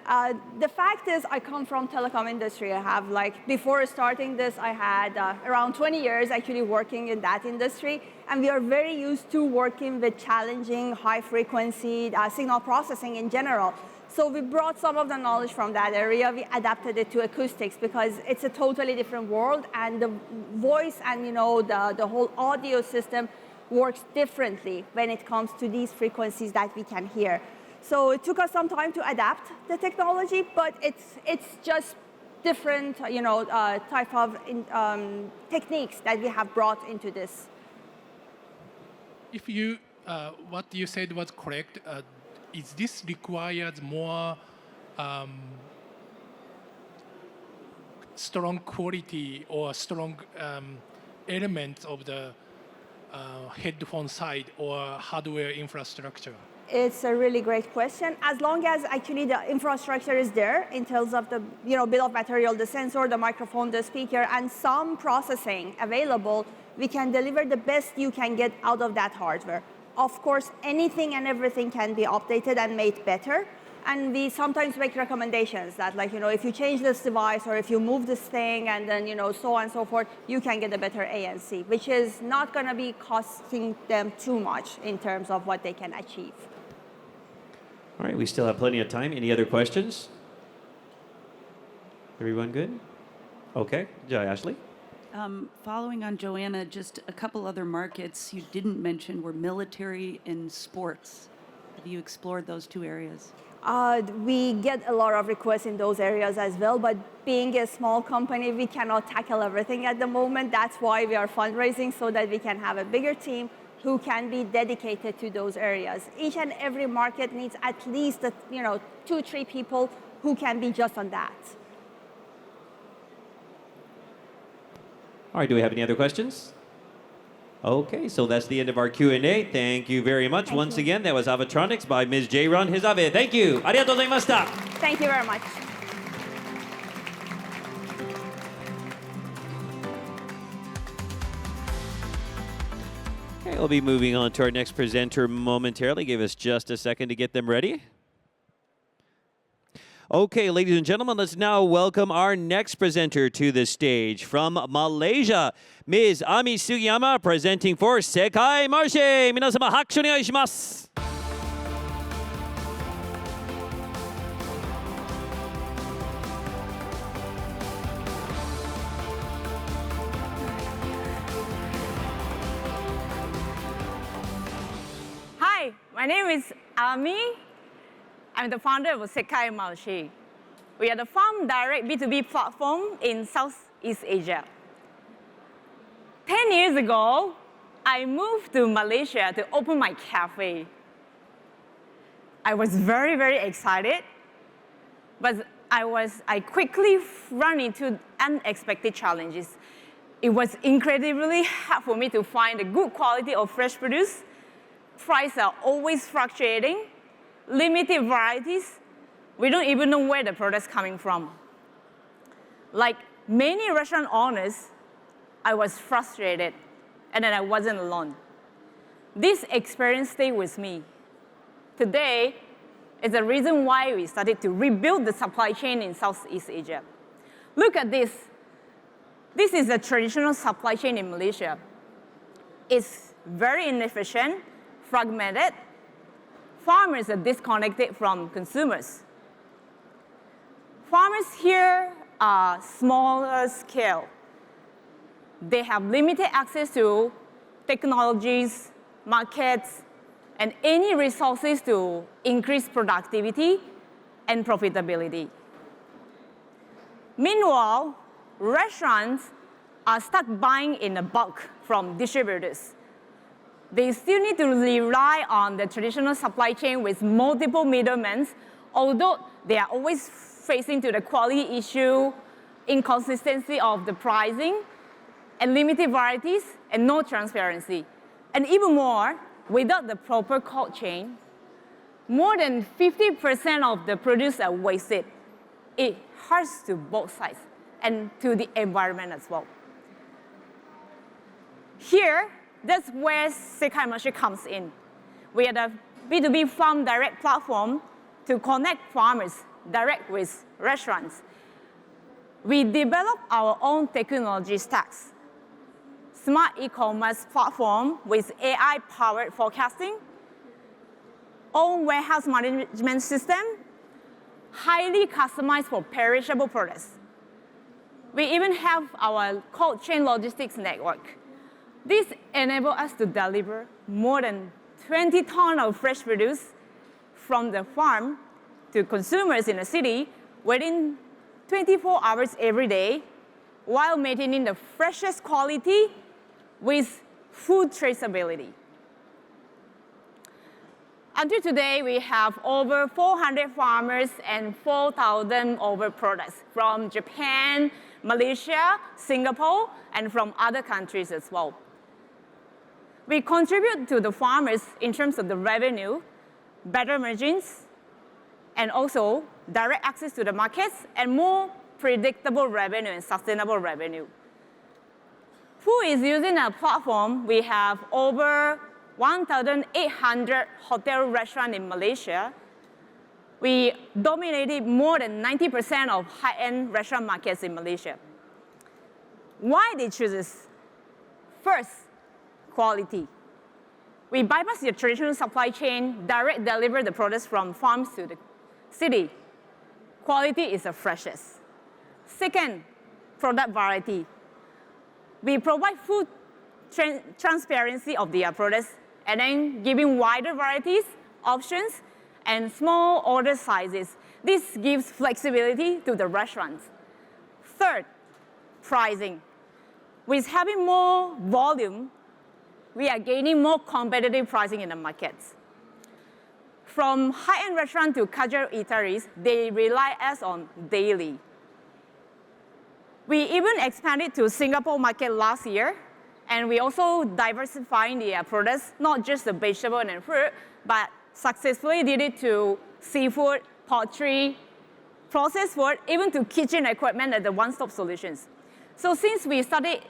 The fact is, I come from telecom industry. I have before starting this, I had around 20 years actually working in that industry, and we are very used to working with challenging high frequency signal processing in general. So we brought some of the knowledge from that area. We adapted it to acoustics because it's a totally different world, and the voice and the whole audio system works differently when it comes to these frequencies that we can hear. So it took us some time to adapt the technology, but it's just different type of techniques that we have brought into this. If you what you said was correct, is this requires more strong quality or strong elements of the headphone side or hardware infrastructure? It's a really great question. As long as actually the infrastructure is there in terms of the bill of material, the sensor, the microphone, the speaker, and some processing available, we can deliver the best you can get out of that hardware. Of course, anything and everything can be updated and made better. And we sometimes make recommendations that, if you change this device or if you move this thing and then, so on and so forth, you can get a better ANC, which is not going to be costing them too much in terms of what they can achieve. All right, we still have plenty of time. Any other questions? Everyone good? Okay, Ashley? Following on Joanna, just a couple other markets you didn't mention were military and sports. Have you explored those two areas? We get a lot of requests in those areas as well, but being a small company, we cannot tackle everything at the moment. That's why we are fundraising, so that we can have a bigger team who can be dedicated to those areas. Each and every market needs at least 2-3 people who can be just on that. All right, do we have any other questions? Okay, so that's the end of our Q&A. Thank you very much. Once again, that was AVAtronics by Ms. Jayron Hizabe. Thank you. ありがとうございました。 Thank you very much. Okay, we'll be moving on to our next presenter momentarily. Give us just a second to get them ready. Okay, ladies and gentlemen, let's now welcome our next presenter to the stage from Malaysia, Ms. Ami Sugiyama, presenting for SECAI MARCHE. 皆様拍手お願いします。 Hi, my name is Ami. I'm the founder of SECAI MARCHE. We are the farm direct B2B platform in Southeast Asia. 10 years ago, I moved to Malaysia to open my cafe. I was very, very excited, but I quickly ran into unexpected challenges. It was incredibly hard for me to find a good quality of fresh produce. Prices are always fluctuating. Limited varieties, we don't even know where the product's coming from. Like many restaurant owners, I was frustrated, and then I wasn't alone. This experience stayed with me. Today is the reason why we started to rebuild the supply chain in Southeast Asia. Look at this. This is a traditional supply chain in Malaysia. It's very inefficient, fragmented. Farmers are disconnected from consumers. Farmers here are smaller scale. They have limited access to technologies, markets, and any resources to increase productivity and profitability. Meanwhile, restaurants are stuck buying in a bulk from distributors. They still need to rely on the traditional supply chain with multiple middlemen, although they are always facing to the quality issue, inconsistency of the pricing, and limited varieties, and no transparency. And even more, without the proper cold chain, more than 50% of the produce are wasted. It hurts to both sides and to the environment as well. Here, that's where SECAI MARCHE comes in. We are the B2B farm direct platform to connect farmers direct with restaurants. We develop our own technology stacks. Smart e-commerce platform with AI-powered forecasting, own warehouse management system, highly customized for perishable products. We even have our cold chain logistics network. This enables us to deliver more than 20 tons of fresh produce from the farm to consumers in the city within 24 hours every day, while maintaining the freshest quality with food traceability. Until today, we have over 400 farmers and 4,000 over products from Japan, Malaysia, Singapore, and from other countries as well. We contribute to the farmers in terms of the revenue, better margins, and also direct access to the markets and more predictable revenue and sustainable revenue. Who is using our platform? We have over 1,800 hotel restaurants in Malaysia. We dominated more than 90% of high-end restaurant markets in Malaysia. Why they choose this? First, quality. We bypass the traditional supply chain, direct deliver the products from farms to the city. Quality is the freshest. Second, product variety. We provide full transparency of their products and then giving wider varieties, options and small order sizes. This gives flexibility to the restaurants. Third, pricing. With having more volume, we are gaining more competitive pricing in the markets. From high-end restaurants to casual eateries, they rely us on daily. We even expanded to Singapore market last year, and we also diversifying the products, not just the vegetable and fruit, but successfully did it to seafood, poultry, processed food, even to kitchen equipment and the one-stop solutions. So since we started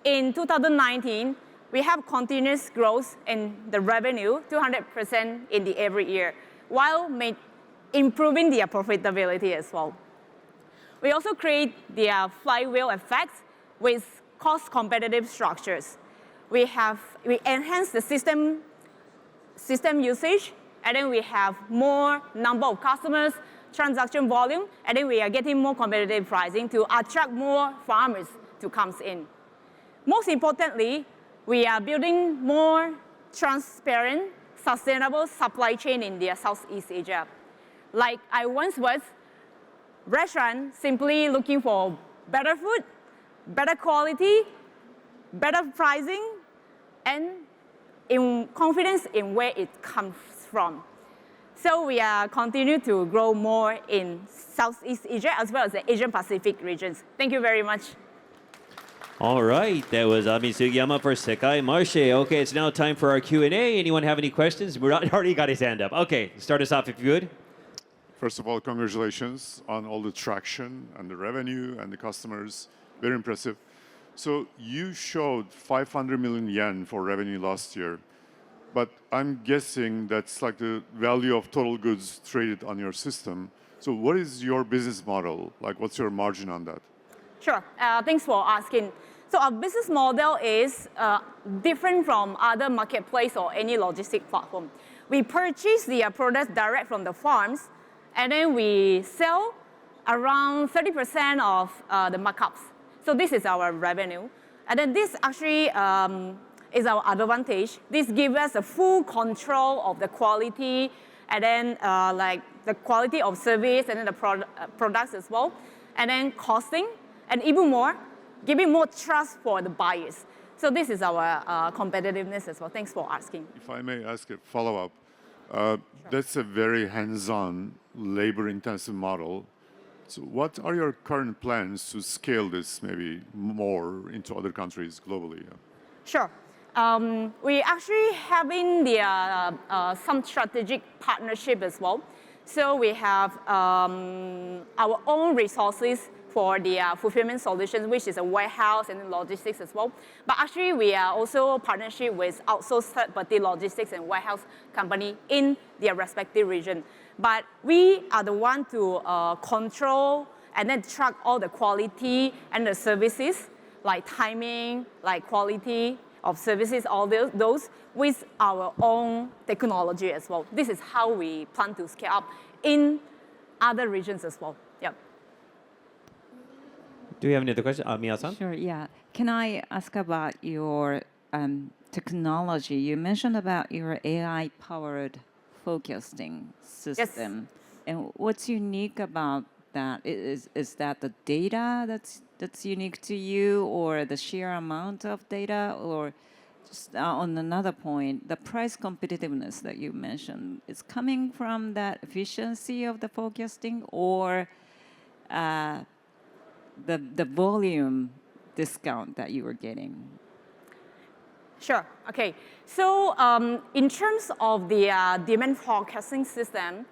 in 2019, we have continuous growth in the revenue, 200% in the every year, while improving their profitability as well. We also create the flywheel effect with cost competitive structures. We enhance the system usage, and then we have more number of customers, transaction volume, and then we are getting more competitive pricing to attract more farmers to come in. Most importantly, we are building more transparent, sustainable supply chain in the Southeast Asia. Like I once was, restaurant simply looking for better food, better quality, better pricing, and in confidence in where it comes from. So we are continue to grow more in Southeast Asia as well as the Asian Pacific regions. Thank you very much. All right, that was Ami Sugiyama for SECAI MARCHE. Okay, it's now time for our Q&A. Anyone have any questions? Murat already got his hand up. Okay, start us off if you would. First of all, congratulations on all the traction and the revenue and the customers. Very impressive. So you showed 500 million yen for revenue last year, but I'm guessing that's like the value of total goods traded on your system. So what is your business model? Like, what's your margin on that? Sure, thanks for asking. So our business model is different from other marketplace or any logistic platform. We purchase the products direct from the farms, and then we sell around 30% of the markups. So this is our revenue. And then this actually is our advantage. This gives us a full control of the quality, and then like the quality of service, and then the products as well, and then costing, and even more, giving more trust for the buyers. So this is our competitiveness as well. Thanks for asking. If I may ask a follow-up, that's a very hands-on, labor-intensive model. So what are your current plans to scale this maybe more into other countries globally? Sure. We actually having some strategic partnership as well. So we have our own resources for the fulfillment solutions, which is a warehouse and logistics as well. But actually, we are also partnership with outsourced third-party logistics and warehouse company in their respective region. But we are the one to control and then track all the quality and the services, like timing, like quality of services, all those with our own technology as well. This is how we plan to scale up in other regions as well. Yep. Do you have any other questions? Mia-san? Sure, yeah. Can I ask about your technology? You mentioned about your AI-powered forecasting system. Yes. And what's unique about that? Is that the data that's unique to you, or the sheer amount of data, or just on another point, the price competitiveness that you mentioned is coming from that efficiency of the forecasting, or the volume discount that you were getting? Sure. Okay. So in terms of the demand forecasting system,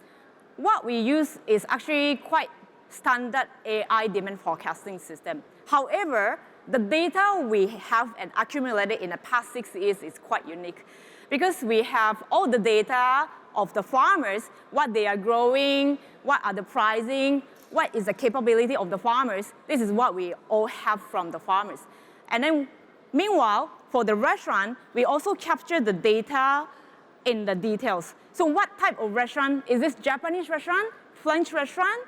what we use is actually quite standard AI demand forecasting system. However, the data we have and accumulated in the past 6 years is quite unique, because we have all the data of the farmers, what they are growing, what are the pricing, what is the capability of the farmers. This is what we all have from the farmers. And then meanwhile, for the restaurant, we also capture the data in the details. So what type of restaurant? Is this Japanese restaurant, French restaurant?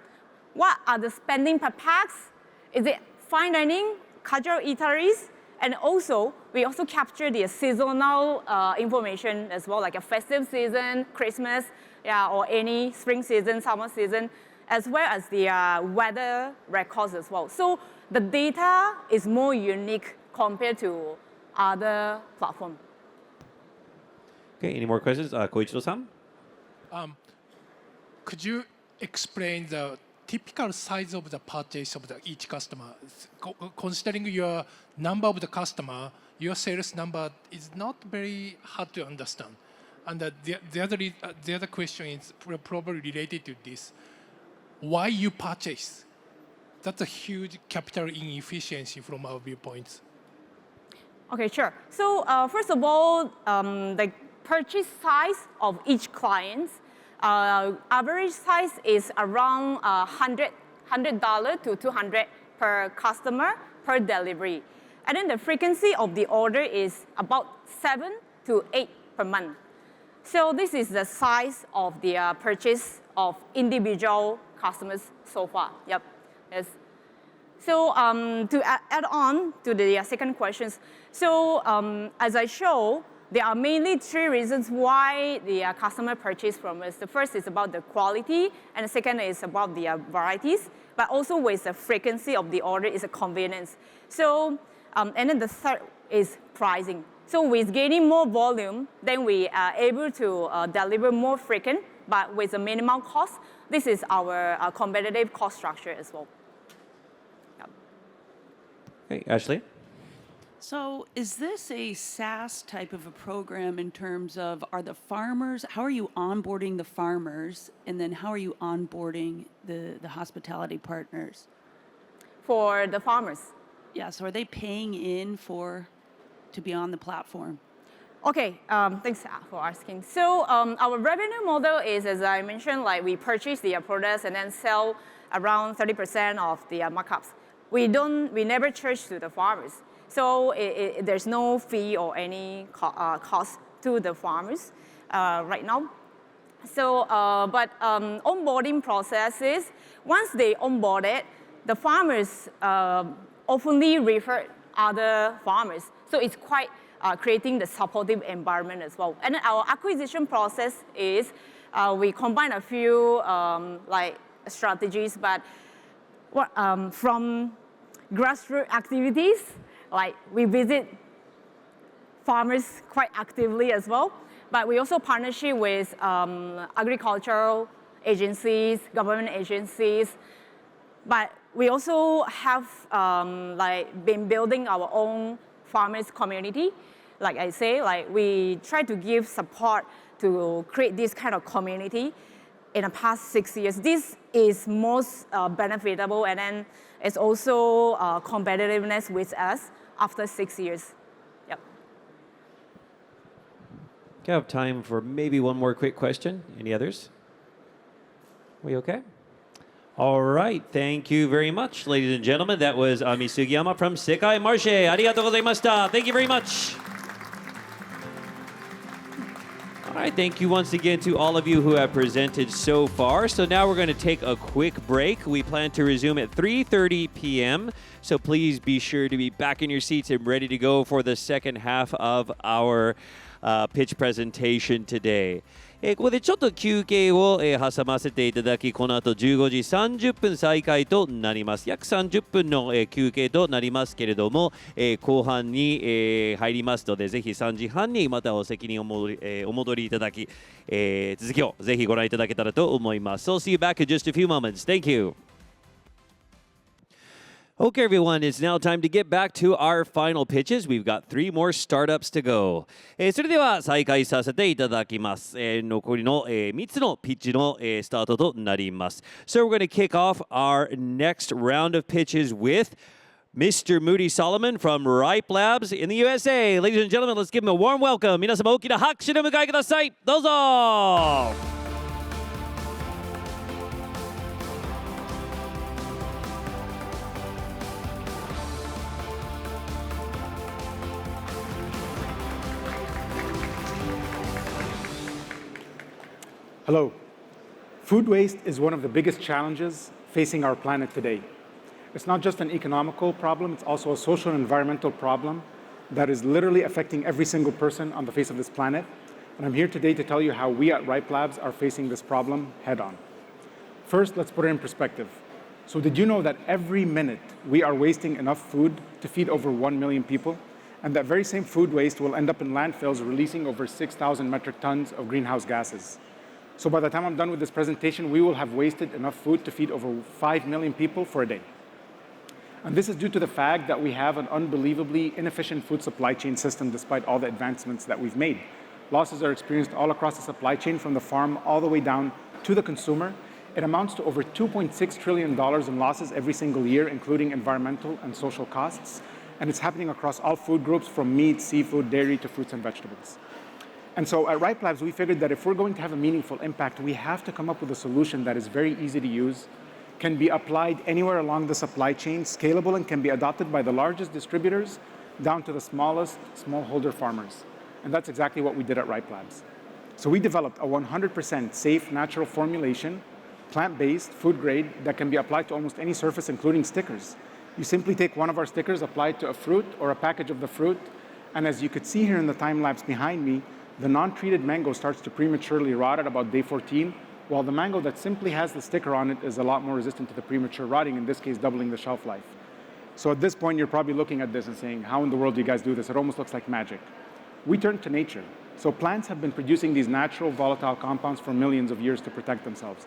What are the spending per pax? Is it fine dining, casual eateries? And also, We also capture the seasonal information as well, like a festive season, Christmas, yeah, or any spring season, summer season, as well as the weather records as well. So the data is more unique compared to other platforms. Okay, any more questions? Koichiro-san? Could you explain the typical size of the purchase of each customer? Considering your number of the customer, your sales number is not very hard to understand. And the other question is probably related to this. Why you purchase? That's a huge capital inefficiency from our viewpoints. Okay, sure. So first of all, the purchase size of each client, average size is around $100 to $200 per customer per delivery. And then the frequency of the order is about 7 to 8 per month. So this is the size of the purchase of individual customers so far. Yep. Yes. So to add on to the second questions, so as I show, there are mainly 3 reasons why the customer purchase from us. The first is about the quality, and the second is about the varieties, but also with the frequency of the order is a convenience. So, and then the third is pricing. So with gaining more volume, then we are able to deliver more frequent, but with a minimal cost. This is our competitive cost structure as well. Yep. Okay, Ashley? So is this a SaaS type of a program in terms of, are the farmers, how are you onboarding the farmers, and then how are you onboarding the hospitality partners? For the farmers. Yeah, so are they paying in to be on the platform? Okay, thanks for asking. So our revenue model is, as I mentioned, like we purchase the products and then sell around 30% of the markups. We never charge to the farmers. So there's no fee or any cost to the farmers right now. So, but onboarding processes, once they onboard it, the farmers oftenly refer other farmers. So it's quite creating the supportive environment as well. And our acquisition process is we combine a few like strategies, but from grassroots activities, like we visit farmers quite actively as well, but we also partnership with agricultural agencies, government agencies, but we also have like been building our own farmers community. Like I say, like we try to give support to create this kind of community in the past 6 years. This is most benefitable, and then it's also competitiveness with us after 6 years. Yep. Okay, I have time for maybe one more quick question. Any others? We okay? All right, thank you very much, ladies and gentlemen. That was Ami Sugiyama from SECAI MARCHE. Arigatou gozaimashita. Thank you very much. All right, thank you once again to all of you who have presented so far. So now we're going to take a quick break. We plan to resume at 3:30 p.m. So please be sure to be back in your seats and ready to go for the second half of our pitch presentation today. ここでちょっと休憩を挟ませていただき、この後15時30分再開となります。約30分の休憩となりますけれども、後半に入りますので、ぜひ3時半にまたお席にお戻りいただき、続きをぜひご覧いただけたらと思います。So see you back in just a few moments. Thank you. Okay, everyone, it's now time to get back to our final pitches. We've got 3 more startups to go. それでは再開させていただきます。残りの3つのピッチのスタートとなります。So we're going to kick off our next round of pitches with Mr. Moody Solomon from Ryp Labs in the USA. Ladies and gentlemen, let's give him a warm welcome. 皆様大きな拍手でお迎えください。どうぞ。Hello. Food waste is one of the biggest challenges facing our planet today. It's not just an economical problem, it's also a social and environmental problem. that is literally affecting every single person on the face of this planet. And I'm here today to tell you how we at Ryp Labs are facing this problem head on. First, let's put it in perspective. So did you know that every minute we are wasting enough food to feed over 1 million people? And that very same food waste will end up in landfills releasing over 6,000 metric tons of greenhouse gases. So by the time I'm done with this presentation, we will have wasted enough food to feed over 5 million people for a day. And this is due to the fact that we have an unbelievably inefficient food supply chain system despite all the advancements that we've made. Losses are experienced all across the supply chain from the farm all the way down to the consumer. It amounts to over $2.6 trillion in losses every single year, including environmental and social costs. And it's happening across all food groups from meat, seafood, dairy to fruits and vegetables. And so at Ryp Labs, we figured that if we're going to have a meaningful impact, we have to come up with a solution that is very easy to use, can be applied anywhere along the supply chain, scalable, and can be adopted by the largest distributors down to the smallest smallholder farmers. And that's exactly what we did at Ryp Labs. So we developed a 100% safe, natural formulation, plant-based, food grade, that can be applied to almost any surface, including stickers. You simply take one of our stickers, apply it to a fruit or a package of the fruit, and as you could see here in the time lapse behind me, the non-treated mango starts to prematurely rot at about day 14, while the mango that simply has the sticker on it is a lot more resistant to the premature rotting, in this case doubling the shelf life. So at this point, you're probably looking at this and saying, how in the world do you guys do this? It almost looks like magic. We turned to nature. So plants have been producing these natural volatile compounds for millions of years to protect themselves.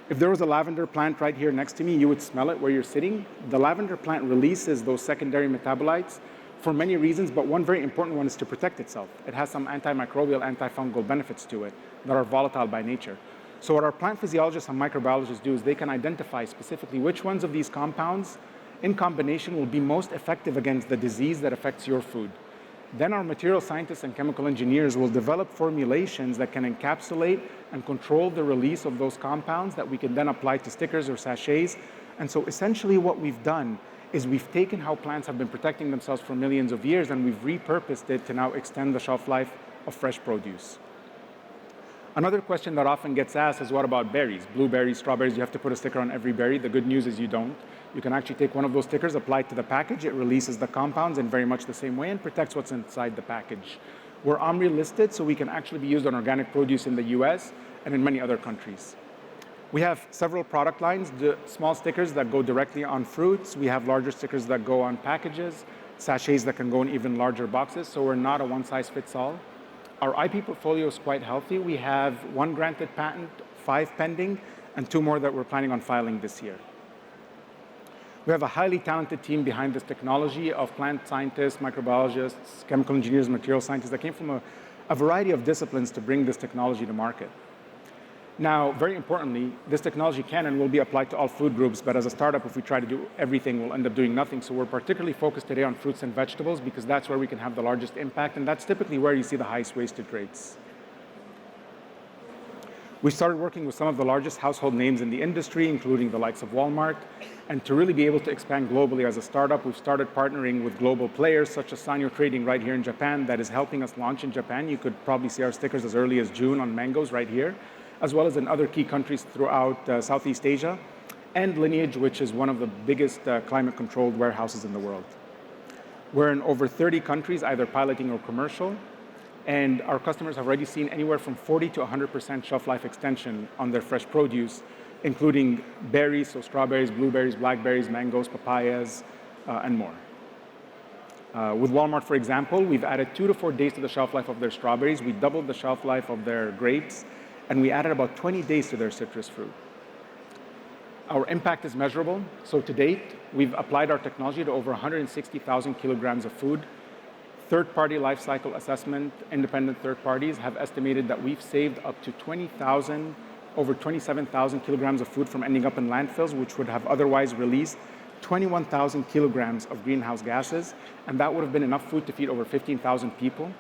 If there was a lavender plant right here next to me, you would smell it where you're sitting. The lavender plant releases those secondary metabolites for many reasons, but one very important one is to protect itself. It has some antimicrobial, antifungal benefits to it that are volatile by nature. So what our plant physiologists and microbiologists do is they can identify specifically which ones of these compounds in combination will be most effective against the disease that affects your food. Then our material scientists and chemical engineers will develop formulations that can encapsulate and control the release of those compounds that we can then apply to stickers or sachets. And so essentially what we've done is we've taken how plants have been protecting themselves for millions of years and we've repurposed it to now extend the shelf life of fresh produce. Another question that often gets asked is, what about berries? Blueberries, strawberries, you have to put a sticker on every berry. The good news is you don't. You can actually take one of those stickers, apply it to the package, it releases the compounds in very much the same way and protects what's inside the package. We're OMRI listed, so we can actually be used on organic produce in the US and in many other countries. We have several product lines, the small stickers that go directly on fruits. We have larger stickers that go on packages, sachets that can go in even larger boxes, so we're not a one-size-fits-all. Our IP portfolio is quite healthy. We have 1 granted patent, 5 pending, and 2 more that we're planning on filing this year. We have a highly talented team behind this technology of plant scientists, microbiologists, chemical engineers, material scientists that came from a variety of disciplines to bring this technology to market. Now, very importantly, this technology can and will be applied to all food groups, but as a startup, if we try to do everything, we'll end up doing nothing. So we're particularly focused today on fruits and vegetables because that's where we can have the largest impact, and that's typically where you see the highest wasted rates. We started working with some of the largest household names in the industry, including the likes of Walmart. And to really be able to expand globally as a startup, we've started partnering with global players such as Sanyo Trading right here in Japan that is helping us launch in Japan. You could probably see our stickers as early as June on mangoes right here, as well as in other key countries throughout Southeast Asia, and Lineage, which is one of the biggest climate-controlled warehouses in the world. We're in over 30 countries, either piloting or commercial, and our customers have already seen anywhere from 40 to 100% shelf life extension on their fresh produce, including berries, so strawberries, blueberries, blackberries, mangoes, papayas, and more. With Walmart, for example, we've added 2 to 4 days to the shelf life of their strawberries. We doubled the shelf life of their grapes, and we added about 20 days to their citrus fruit. Our impact is measurable. So to date, we've applied our technology to over 160,000 kilograms of food. Third-party life cycle assessment, independent third parties have estimated that we've saved up to over 27,000 kilograms of food from ending up in landfills, which would have otherwise released 21,000 kilograms of greenhouse gases, and that would have been enough food to feed over 15,000 people.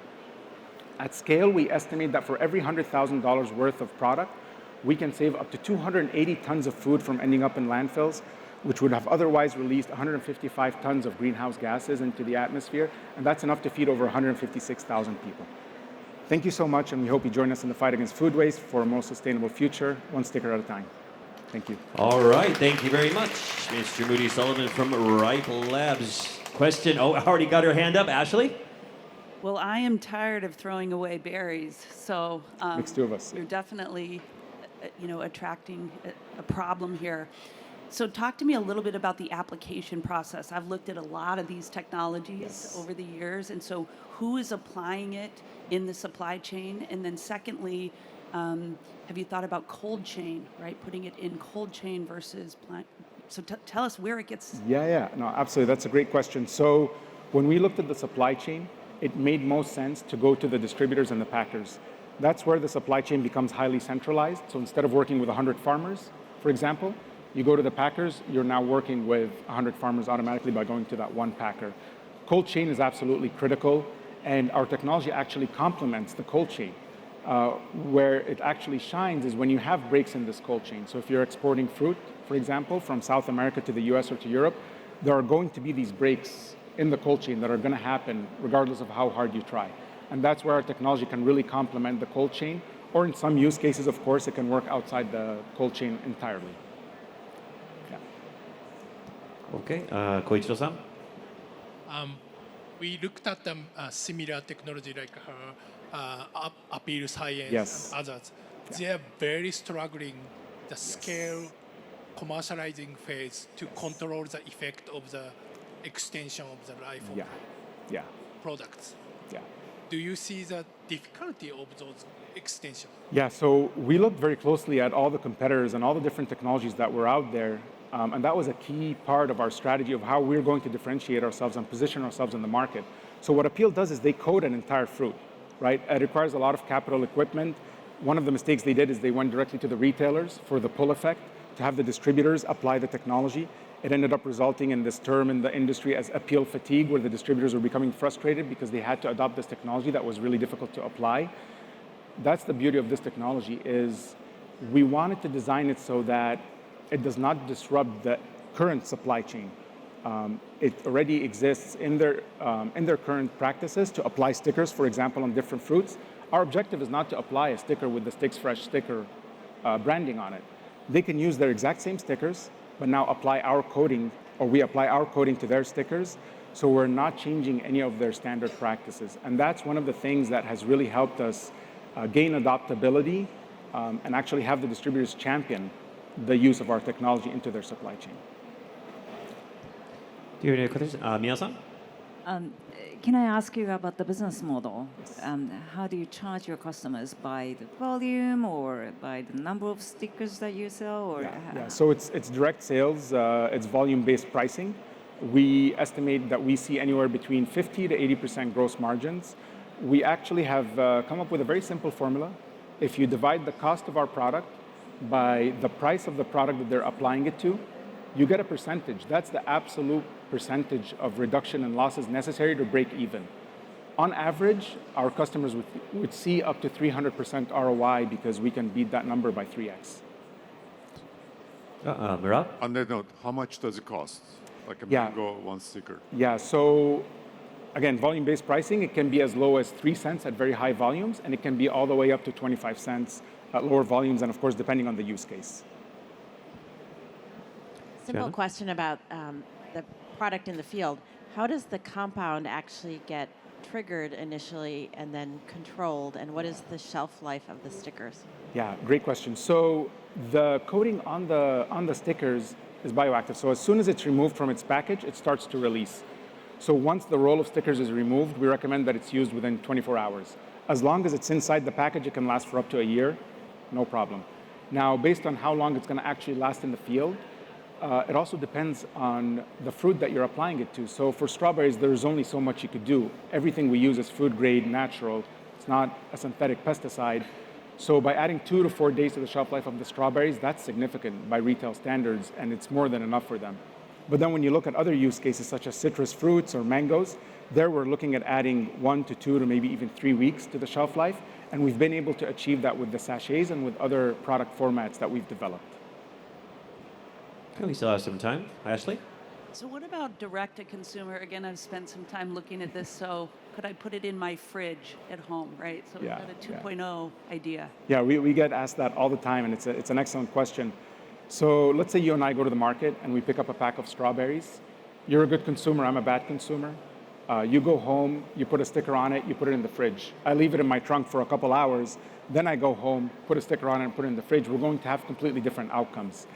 At scale, we estimate that for every $100,000 worth of product, we can save up to 280 tons of food from ending up in landfills, which would have otherwise released 155 tons of greenhouse gases into the atmosphere, and that's enough to feed over 156,000 people. Thank you so much, and we hope you join us in the fight against food waste for a more sustainable future, one sticker at a time. Thank you. All right, thank you very much, Mr. Moody Sullivan from Ryp Labs. Question, I already got her hand up, Ashley? Well, I am tired of throwing away berries, so Makes two of us. you're definitely, attracting a problem here. So talk to me a little bit about the application process. I've looked at a lot of these technologies over the years, and so who is applying it in the supply chain? And then secondly, have you thought about cold chain, right? Putting it in cold chain versus plant. So tell us where it gets. Yeah. No, absolutely. That's a great question. So when we looked at the supply chain, it made most sense to go to the distributors and the packers. That's where the supply chain becomes highly centralized. So instead of working with 100 farmers, for example, you go to the packers, you're now working with 100 farmers automatically by going to that one packer. Cold chain is absolutely critical, and our technology actually complements the cold chain. Where it actually shines is when you have breaks in this cold chain. So if you're exporting fruit, for example, from South America to the US or to Europe, there are going to be these breaks in the cold chain that are going to happen regardless of how hard you try. And that's where our technology can really complement the cold chain, or in some use cases, of course, it can work outside the cold chain entirely. Okay, Koichiro-san? We looked at similar technology like appeal science Yes. and others. They are very struggling the scale commercializing phase to control the effect of the extension of the life of products. Yeah. Do you see the difficulty of those extensions? Yeah, so we looked very closely at all the competitors and all the different technologies that were out there. And that was a key part of our strategy of how we're going to differentiate ourselves and position ourselves in the market. So what Appeal does is they coat an entire fruit, right? It requires a lot of capital equipment. One of the mistakes they did is they went directly to the retailers for the pull effect, to have the distributors apply the technology. It ended up resulting in this term in the industry as appeal fatigue, where the distributors were becoming frustrated because they had to adopt this technology that was really difficult to apply. That's the beauty of this technology, is we wanted to design it so that it does not disrupt the current supply chain. It already exists in their current practices to apply stickers, for example, on different fruits. Our objective is not to apply a sticker with the Sticks Fresh sticker branding on it. They can use their exact same stickers, but now apply our coating, or we apply our coating to their stickers, so we're not changing any of their standard practices. And that's one of the things that has really helped us gain adoptability and actually have the distributors champion the use of our technology into their supply chain. Mia-san? Can I ask you about the business model? How do you charge your customers? By the volume or by the number of stickers that you sell? Or So it's direct sales, it's volume-based pricing. We estimate that we see anywhere between 50 to 80% gross margins. We actually have come up with a very simple formula. If you divide the cost of our product by the price of the product that they're applying it to, you get a percentage. That's the absolute percentage of reduction in losses necessary to break even. On average, our customers would see up to 300% ROI because we can beat that number by 3x. Murad? On that note, how much does it cost? Like a mango, one sticker? Yeah, so again, volume-based pricing, it can be as low as 3 cents at very high volumes, and it can be all the way up to 25 cents at lower volumes, and of course, depending on the use case. Simple question about the product in the field. How does the compound actually get triggered initially and then controlled, and what is the shelf life of the stickers? Yeah, great question. So the coating on the stickers is bioactive. So as soon as it's removed from its package, it starts to release. So once the roll of stickers is removed, we recommend that it's used within 24 hours. As long as it's inside the package, it can last for up to a year, no problem. Now, based on how long it's going to actually last in the field, it also depends on the fruit that you're applying it to. So for strawberries, there's only so much you could do. Everything we use is food grade, natural. It's not a synthetic pesticide. So by adding 2 to 4 days to the shelf life of the strawberries, that's significant by retail standards, and it's more than enough for them. But then when you look at other use cases, such as citrus fruits or mangoes, there we're looking at adding 1 to 2 to maybe even 3 weeks to the shelf life. And we've been able to achieve that with the sachets and with other product formats that we've developed. Okay, we still have some time. Ashley? So what about direct-to-consumer? Again, I've spent some time looking at this, so could I put it in my fridge at home, right? So we've got a 2.0 idea. Yeah, we get asked that all the time, and it's an excellent question. So let's say you and I go to the market and we pick up a pack of strawberries. You're a good consumer, I'm a bad consumer. You go home, you put a sticker on it, you put it in the fridge. I leave it in my trunk for a couple hours, then I go home, put a sticker on it, and put it in the fridge. We're going to have completely different outcomes.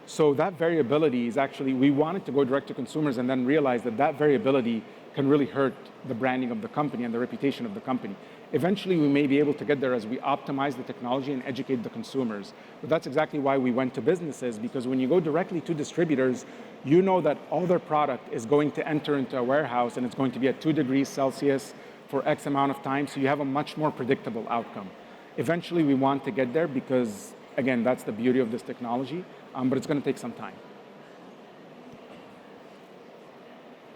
So that variability is actually, we wanted to go direct to consumers and then realize that that variability can really hurt the branding of the company and the reputation of the company. Eventually, we may be able to get there as we optimize the technology and educate the consumers. But that's exactly why we went to businesses, because when you go directly to distributors, you know that all their product is going to enter into a warehouse and it's going to be at 2 degrees Celsius for X amount of time, so you have a much more predictable outcome. Eventually, we want to get there because, again, that's the beauty of this technology, but it's going to take some time.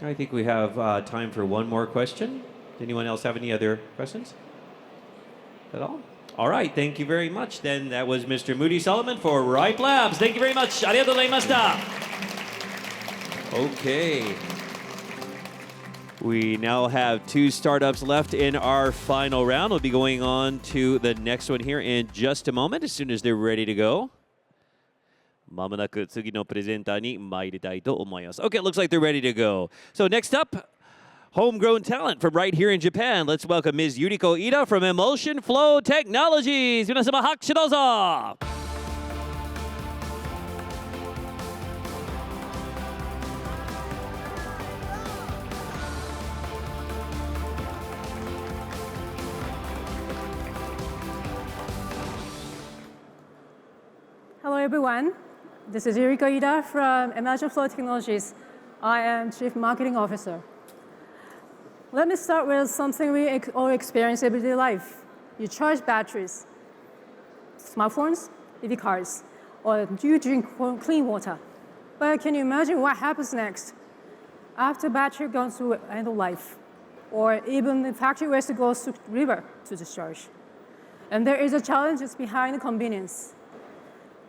I think we have time for one more question. Anyone else have any other questions at all? All right, thank you very much. Then that was Mr. Moody Solomon for Ryp Labs. Thank you very much. Arigatou gozaimashita. Okay. We now have 2 startups left in our final round. We'll be going on to the next one here in just a moment, as soon as they're ready to go. まもなく次のプレゼンターに参りたいと思います. Okay, it looks like they're ready to go. So next up, homegrown talent from right here in Japan. Let's welcome Ms. Yuriko Ida from Emulsion Flow Technologies. 皆様拍手どうぞ. Hello, everyone. This is Yuriko Ida from Emulsion Flow Technologies. I am Chief Marketing Officer. Let me start with something we all experience everyday life. You charge batteries, smartphones, EV cars, or you drink clean water. But can you imagine what happens next? After battery goes to end of life, or even the factory waste goes to river to discharge. And there is a challenge behind the convenience.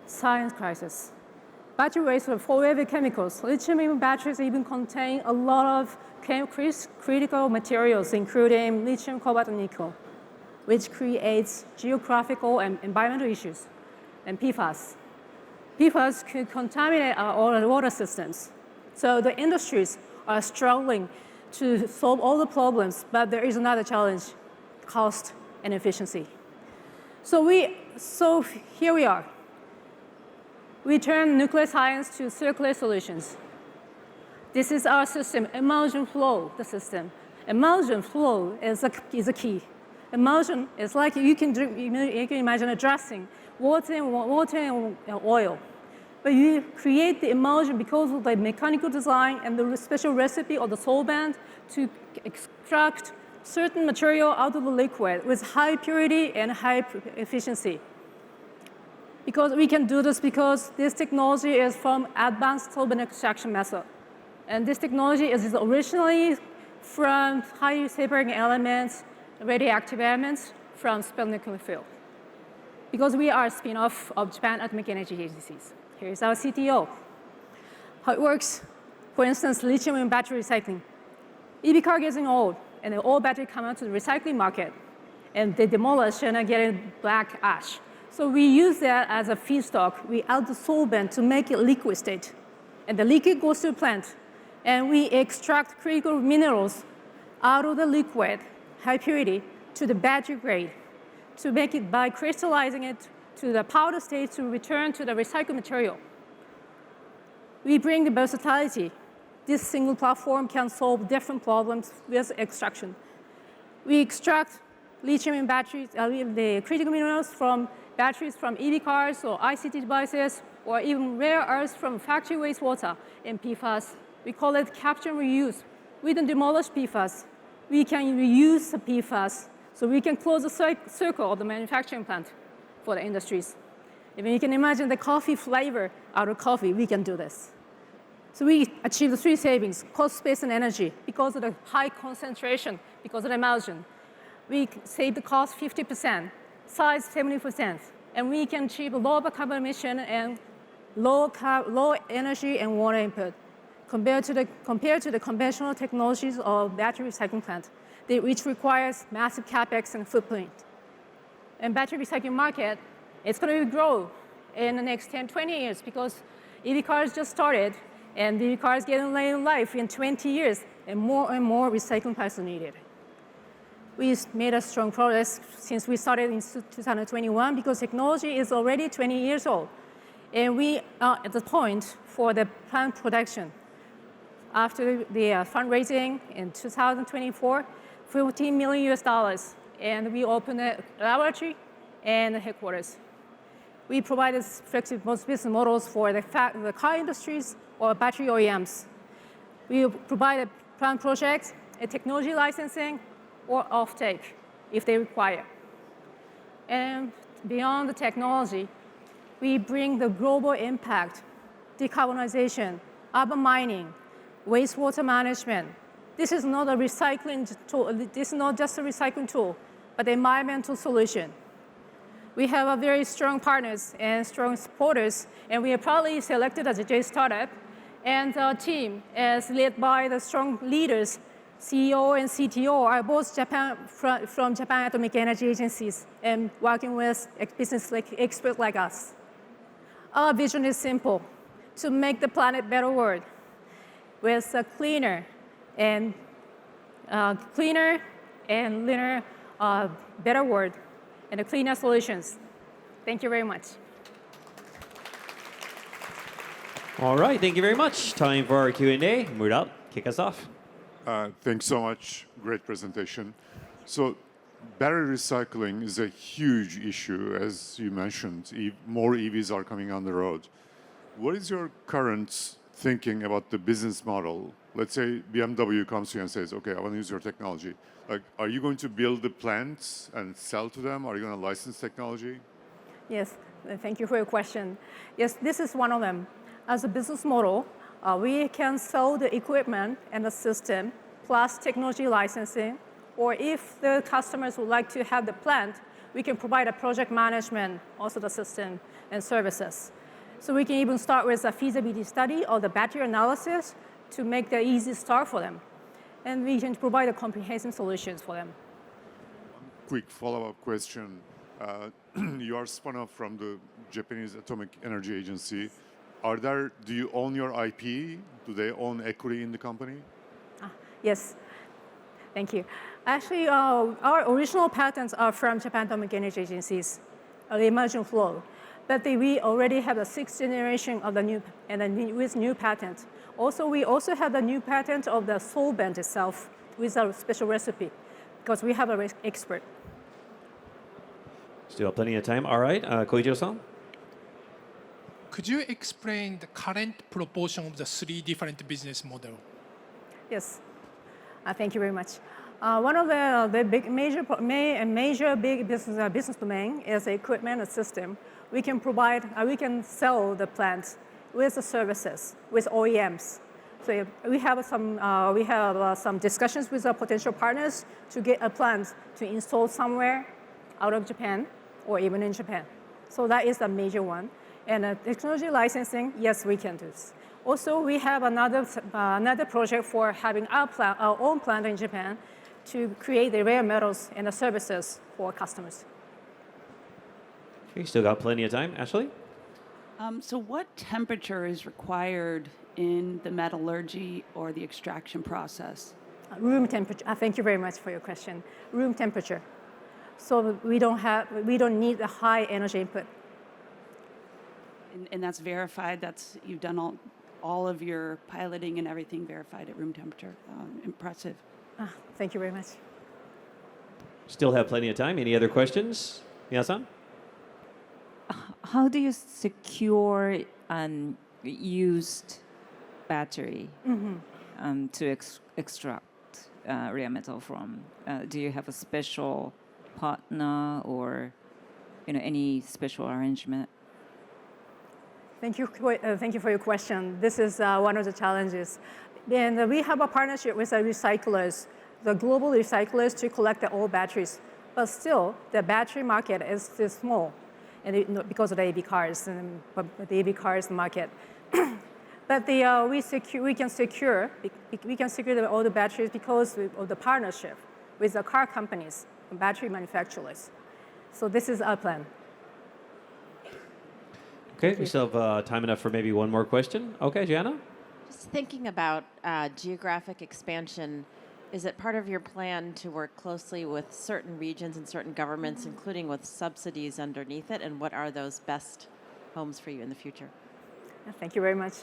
Science crisis. Battery waste are full of chemicals. Lithium-ion batteries even contain a lot of critical materials, including lithium, cobalt, and nickel, which creates geographical and environmental issues. And PFAS. PFAS could contaminate our water systems. So the industries are struggling to solve all the problems, but there is another challenge, cost and efficiency. So here we are. We turn nuclear science to circular solutions. This is our system, Emulsion Flow, the system. Emulsion Flow is a key. Emulsion is like you can imagine a dressing, water and oil. But you create the emulsion because of the mechanical design and the special recipe of the solvent to extract certain material out of the liquid with high purity and high efficiency. Because we can do this because this technology is from advanced solvent extraction method. And this technology is originally from highly separating elements, radioactive elements from spent nuclear field. Because we are a spin-off of Japan Atomic Energy Agencies. Here's our CTO. How it works, for instance, lithium-ion battery recycling. EV car getting old, and the old battery come out to the recycling market, and they demolish and are getting black ash. So we use that as a feedstock. We add the solvent to make it liquid state. And the liquid goes to the plant. And we extract critical minerals out of the liquid, high purity, to the battery grade, to make it by crystallizing it to the powder state to return to the recycled material. We bring the versatility. This single platform can solve different problems with extraction. We extract lithium-ion batteries, the critical minerals from batteries from EV cars or ICT devices, or even rare earths from factory wastewater in PFAS. We call it capture and reuse. We don't demolish PFAS. We can reuse the PFAS, so we can close the circle of the manufacturing plant for the industries. If you can imagine the coffee flavor out of coffee, we can do this. So we achieve the 3 savings, cost, space, and energy, because of the high concentration, because of the emulsion. We save the cost 50%, size 70%, and we can achieve a lower carbon emission and low energy and water input compared to the conventional technologies of battery recycling plant, which requires massive capex and footprint. And battery recycling market, it's going to grow in the next 10, 20 years because EV cars just started, and EV cars getting late in life in 20 years. and more recycling plants are needed. We made a strong progress since we started in 2021 because technology is already 20 years old. And we are at the point for the plant production. After the fundraising in 2024, $14 million, and we opened a laboratory and a headquarters. We provided flexible business models for the car industries or battery OEMs. We provide plant projects, a technology licensing, or offtake if they require. And beyond the technology, we bring the global impact, decarbonization, urban mining, wastewater management. This is not a recycling tool. This is not just a recycling tool, but an environmental solution. We have a very strong partners and strong supporters, and we are proudly selected as a J startup. And our team is led by the strong leaders. CEO and CTO are both from Japan Atomic Energy Agencies and working with business experts like us. Our vision is simple: to make the planet better world with a cleaner and leaner, better world and cleaner solutions. Thank you very much. All right, thank you very much. Time for our Q&A. Murat, kick us off. Thanks so much. Great presentation. So battery recycling is a huge issue, as you mentioned. More EVs are coming on the road. What is your current thinking about the business model? Let's say BMW comes to you and says, okay, I want to use your technology. Like, are you going to build the plants and sell to them? Are you going to license technology? Yes, thank you for your question. Yes, this is one of them. As a business model, we can sell the equipment and the system plus technology licensing, or if the customers would like to have the plant, we can provide a project management, also the system and services. So we can even start with a feasibility study or the battery analysis to make the easy start for them. And we can provide a comprehensive solutions for them. Quick follow-up question. You are spun off from the Japanese Atomic Energy Agency. Do you own your IP? Do they own equity in the company? Yes, thank you. Actually, our original patents are from Japan Atomic Energy Agency's the immersion flow. But we already have the 6th generation of the new, and with new patent. Also, we also have the new patent of the solvent itself with a special recipe, because we have an expert. Still plenty of time. All right, Koichiro-san. Could you explain the current proportion of the 3 different business models? Yes, thank you very much. One of the major big business domain is equipment and system. We can provide, we can sell the plant with the services, with OEMs. So we have some discussions with our potential partners to get a plant to install somewhere out of Japan or even in Japan. So that is the major one. And technology licensing, yes, we can do this. Also, we have another project for having our own plant in Japan to create the rare metals and the services for customers. Okay, still got plenty of time. Ashley? So what temperature is required in the metallurgy or the extraction process? Room temperature. Thank you very much for your question. Room temperature. So we don't need a high energy input. And that's verified. You've done all of your piloting and everything verified at room temperature. Impressive. Thank you very much. Still have plenty of time. Any other questions? Mia-san? How do you secure an used battery to extract rare metal from? Do you have a special partner or any special arrangement? Thank you for your question. This is one of the challenges. And we have a partnership with the recyclers, the global recyclers, to collect the old batteries. But still, the battery market is still small, and because of the EV cars and the EV cars market. But we can secure all the batteries because of the partnership with the car companies and battery manufacturers. So this is our plan. Okay, we still have time enough for maybe one more question. Okay, Gianna? Just thinking about geographic expansion, is it part of your plan to work closely with certain regions and certain governments, including with subsidies underneath it? And what are those best homes for you in the future? Thank you very much.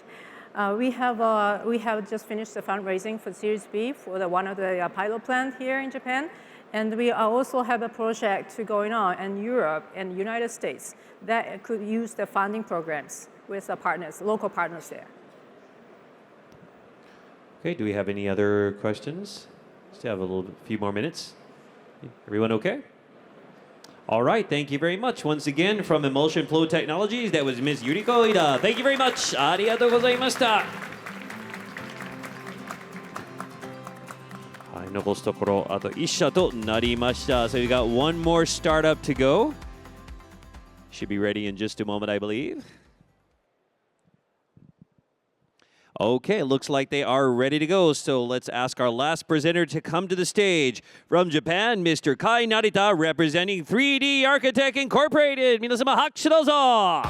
We have just finished the fundraising for Series B for one of the pilot plant here in Japan. And we also have a project going on in Europe and United States that could use the funding programs with the partners, local partners there. Okay, do we have any other questions? Still have a few more minutes. Everyone okay? All right, thank you very much. Once again, from Emulsion Flow Technologies, that was Ms. Yuriko Ida. Thank you very much. ありがとうございました。はい、残すところあと1社となりました。So we got one more startup to go. Should be ready in just a moment, I believe. Okay, looks like they are ready to go. So let's ask our last presenter to come to the stage. From Japan, Mr. Kai Narita, representing 3D Architect Incorporated. 皆様拍手どうぞ。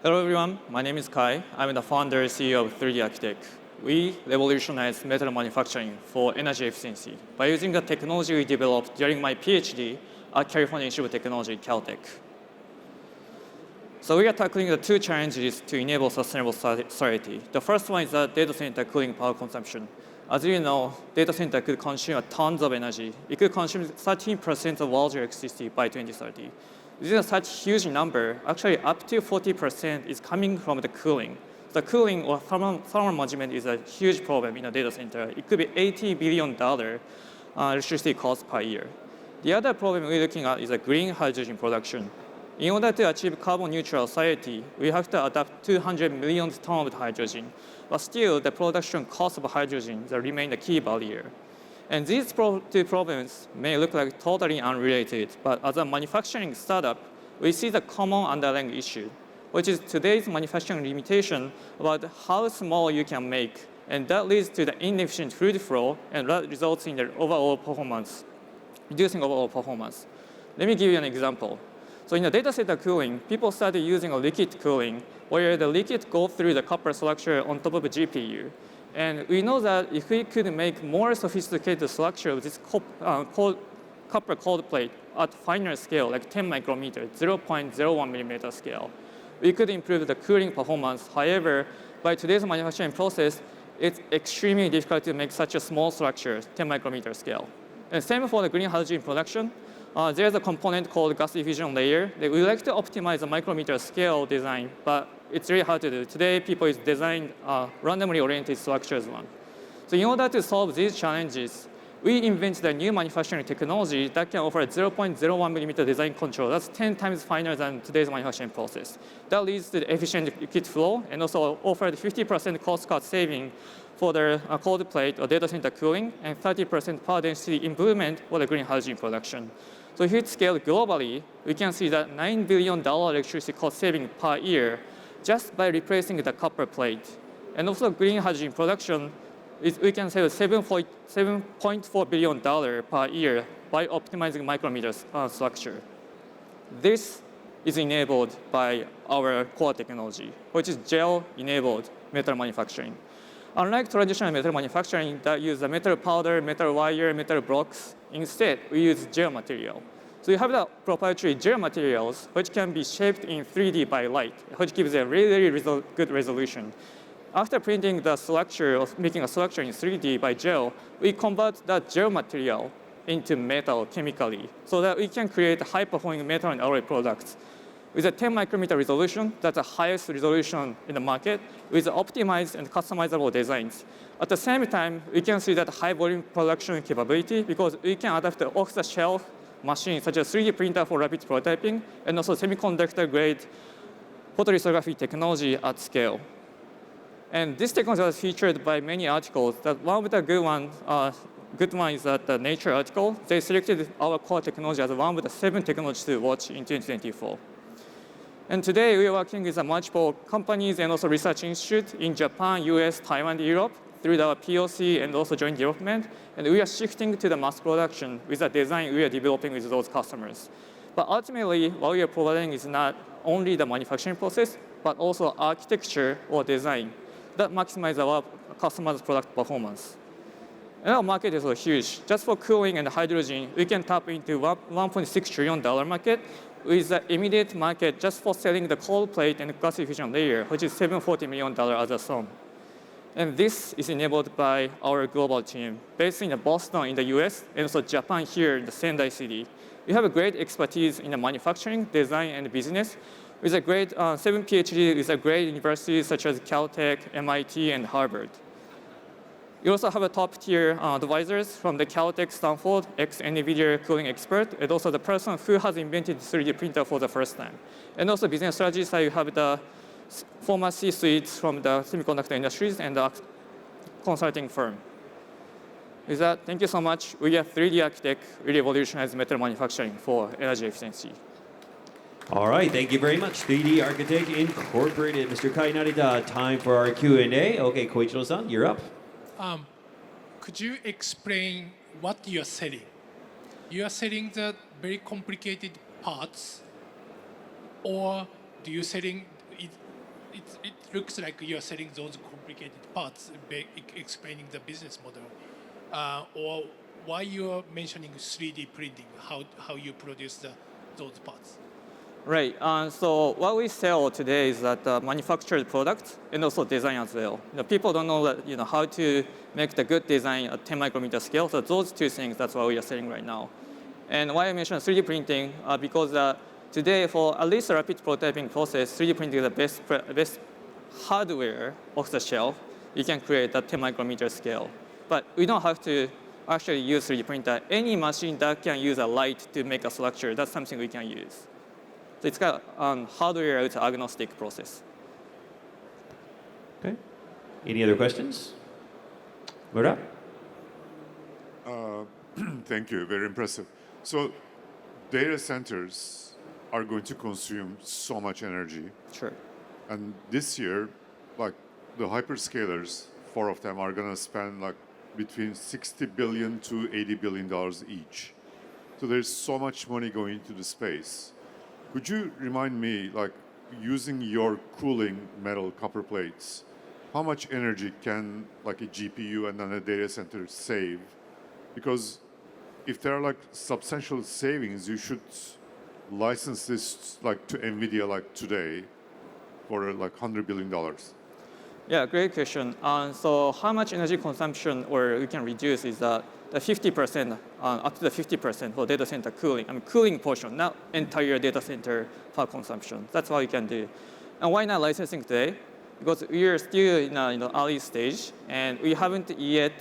Hello everyone, my name is Kai. I'm the founder and CEO of 3D Architech. We revolutionized metal manufacturing for energy efficiency by using the technology we developed during my PhD at California Institute of Technology, Caltech. So we are tackling the two challenges to enable sustainable society. The first one is the data center cooling power consumption. As you know, data center could consume tons of energy. It could consume 13% of world electricity by 2030. This is such a huge number. Actually, up to 40% is coming from the cooling. The cooling or thermal management is a huge problem in a data center. It could be $80 billion electricity cost per year. The other problem we're looking at is a green hydrogen production. In order to achieve carbon neutral society, we have to adopt 200 million tons of hydrogen. But still, the production cost of hydrogen remains the key barrier. And these two problems may look like totally unrelated, but as a manufacturing startup, we see the common underlying issue, which is today's manufacturing limitation about how small you can make, and that leads to the inefficient fluid flow, and that results in the overall performance, reducing overall performance. Let me give you an example. So in the data center cooling, people started using a liquid cooling, where the liquid goes through the copper structure on top of a GPU. And we know that if we could make more sophisticated structure with this copper cold plate at finer scale, like 10 micrometer, 0.01 millimeter scale, we could improve the cooling performance. However, by today's manufacturing process, it's extremely difficult to make such a small structure, 10 micrometer scale. And same for the green hydrogen production. There's a component called gas diffusion layer. We like to optimize the micrometer scale design, but it's really hard to do. Today, people is designing randomly oriented structures one. So in order to solve these challenges, we invented a new manufacturing technology that can offer 0.01 millimeter design control. That's 10 times finer than today's manufacturing process. That leads to the efficient liquid flow and also offered 50% cost cut saving for the cold plate or data center cooling and 30% power density improvement for the green hydrogen production. So if it's scaled globally, we can see that $9 billion electricity cost saving per year just by replacing the copper plate. And also green hydrogen production, we can save $7.4 billion per year by optimizing micrometer structure. This is enabled by our core technology, which is gel-enabled metal manufacturing. Unlike traditional metal manufacturing that use the metal powder, metal wire, metal blocks, instead we use gel material. So you have the proprietary gel materials, which can be shaped in 3D by light, which gives a really good resolution. After printing the structure, or making a structure in 3D by gel, we convert that gel material into metal chemically, so that we can create high-performing metal and alloy products. With a 10 micrometer resolution, that's the highest resolution in the market, with optimized and customizable designs. At the same time, we can see that high volume production capability because we can adapt the off-the-shelf machines such as 3D printer for rapid prototyping and also semiconductor-grade photolithography technology at scale. And this technology was featured by many articles. That one of the good one is that the Nature article. They selected our core technology as one of the 7 technologies to watch in 2024. And today we are working with multiple companies and also research institutes in Japan, US, Taiwan, Europe through our POC and also joint development. And we are shifting to the mass production with the design we are developing with those customers. But ultimately, what we are providing is not only the manufacturing process, but also architecture or design that maximize our customers' product performance. And our market is huge. Just for cooling and hydrogen, we can tap into $1.6 trillion market with the immediate market just for selling the cold plate and gasification layer, which is $740 million as a sum. And this is enabled by our global team based in Boston in the US and also Japan here in the Sendai city. We have a great expertise in the manufacturing, design, and business with a great 7 PhD with a great universities such as Caltech, MIT, and Harvard. We also have a top-tier advisors from the Caltech, Stanford, ex-NVIDIA cooling expert, and also the person who has invented 3D printer for the first time. And also business strategy side, you have the former C-suites from the semiconductor industries and the consulting firm. With that, thank you so much. We are 3D Architect, really revolutionize metal manufacturing for energy efficiency. All right, thank you very much. 3D Architect Incorporated. Mr. Kainarida, time for our Q&A. Okay, Koichiro-san, you're up. Could you explain what you're selling? You are selling the very complicated parts, or do you selling it? It looks like you are selling those complicated parts, explaining the business model, or why you are mentioning 3D printing? How you produce those parts? Right. So what we sell today is that manufactured product and also design as well. People don't know that, how to make the good design at 10 micrometer scale. So those two things, that's what we are selling right now. And why I mentioned 3D printing, because today for at least a rapid prototyping process, 3D printing is the best hardware off the shelf. You can create at 10 micrometer scale. But we don't have to actually use 3D printer. Any machine that can use a light to make a structure, that's something we can use. So it's got hardware it's agnostic process. Okay. Any other questions? Mura? Thank you. Very impressive. So data centers are going to consume so much energy. Sure. And this year, like the hyperscalers, 4 of them are going to spend like between $60 billion to $80 billion each. So there's so much money going into the space. Could you remind me, like using your cooling metal copper plates, how much energy can like a GPU and then a data center save? Because if there are like substantial savings, you should license this like to NVIDIA like today for like $100 billion. Yeah, great question. So how much energy consumption or we can reduce is the 50%, up to the 50% for data center cooling. Cooling portion, not entire data center power consumption. That's what we can do. And why not licensing today? Because we are still in the early stage, and we haven't yet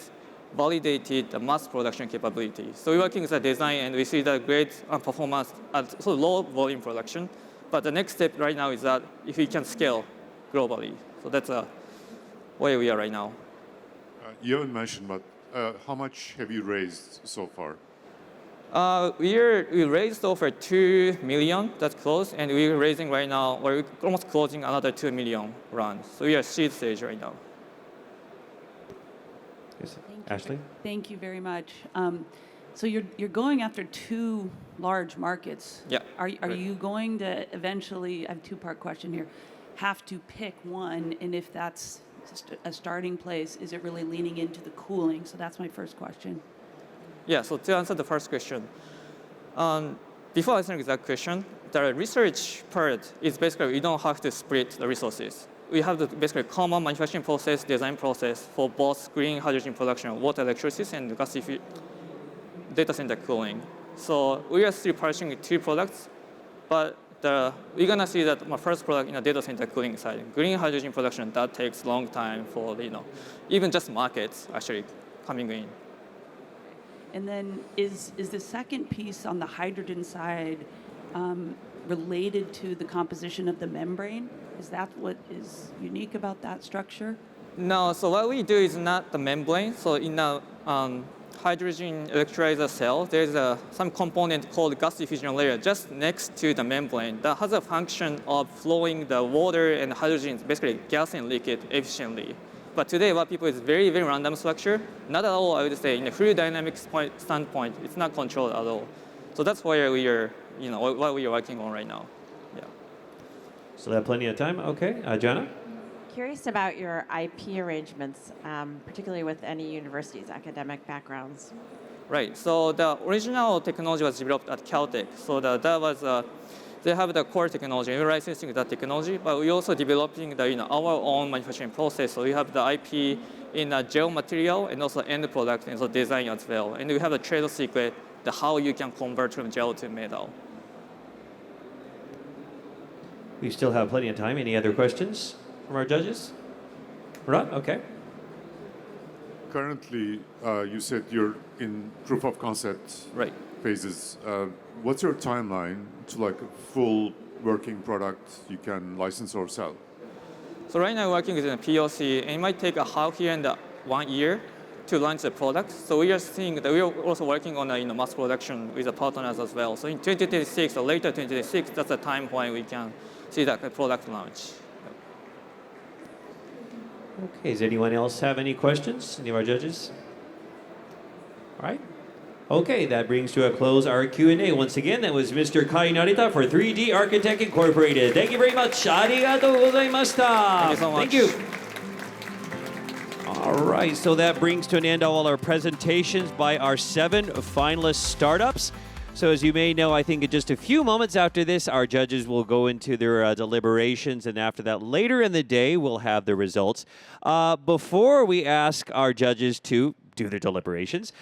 validated the mass production capability. So we're working with the design, and we see the great performance at so low volume production. But the next step right now is that if we can scale globally. So that's where we are right now. You haven't mentioned, but how much have you raised so far? We raised over 2 million, that's close, and we're raising right now, or we're almost closing another 2 million rounds. So we are seed stage right now. Yes. Ashley? Thank you very much. So you're going after 2 large markets. Yeah. Are you going to eventually, I have a 2-part question here, have to pick one, and if that's a starting place, is it really leaning into the cooling? So that's my first question. Yeah, so to answer the first question, before answering that question, the research part is basically we don't have to split the resources. We have the basically common manufacturing process, design process for both green hydrogen production, water electrolysis, and data center cooling. So we are still pursuing 2 products, but we're gonna see that my first product in the data center cooling side, green hydrogen production, that takes a long time for even just markets actually coming in. And then is the second piece on the hydrogen side related to the composition of the membrane? Is that what is unique about that structure? No, so what we do is not the membrane. So in the hydrogen electrolyzer cell, there's some component called gas diffusion layer just next to the membrane that has a function of flowing the water and hydrogen, basically gas and liquid, efficiently. But today, what people is very, very random structure. Not at all, I would say, in a fluid dynamics standpoint, it's not controlled at all. So that's where we are, what we are working on right now. Yeah. So they have plenty of time. Okay, Jana? Curious about your IP arrangements, particularly with any universities' academic backgrounds. Right. So the original technology was developed at Caltech. So that was they have the core technology. We're licensing that technology, but we're also developing our own manufacturing process. So we have the IP in gel material and also end product and so design as well. And we have the trade secret, the how you can convert from gel to metal. We still have plenty of time. Any other questions from our judges? Right? Okay. Currently, you said you're in proof of concept phases. What's your timeline to like a full working product you can license or sell? So right now, we're working with a POC, and it might take a half year and 1 year to launch the product. So we are seeing that we are also working on mass production with the partners as well. So in 2026 or later 2026, that's the time when we can see that product launch. Okay, does anyone else have any questions? Any of our judges? All right. Okay, that brings to a close our Q&A. Once again, that was Mr. Kai Narita for 3D Architect Incorporated. Thank you very much. Arigatou gozaimashita. Thank you so much. Thank you. All right, so that brings to an end all our presentations by our 7 finalist startups. So as you may know, I think in just a few moments after this, our judges will go into their deliberations, and after that, later in the day, we'll have the results. Before we ask our judges to do their deliberations,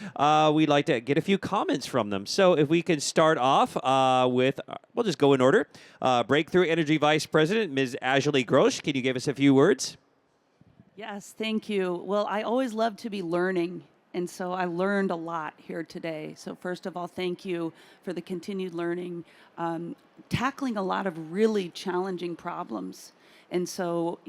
we'd like to get a few comments from them. So if we can start off with, we'll just go in order. Breakthrough Energy Vice President, Ms. Ajali Grosh, can you give us a few words? Yes, thank you. Well, I always love to be learning. And so I learned a lot here today. So first of all, thank you for the continued learning, tackling a lot of really challenging problems. And so,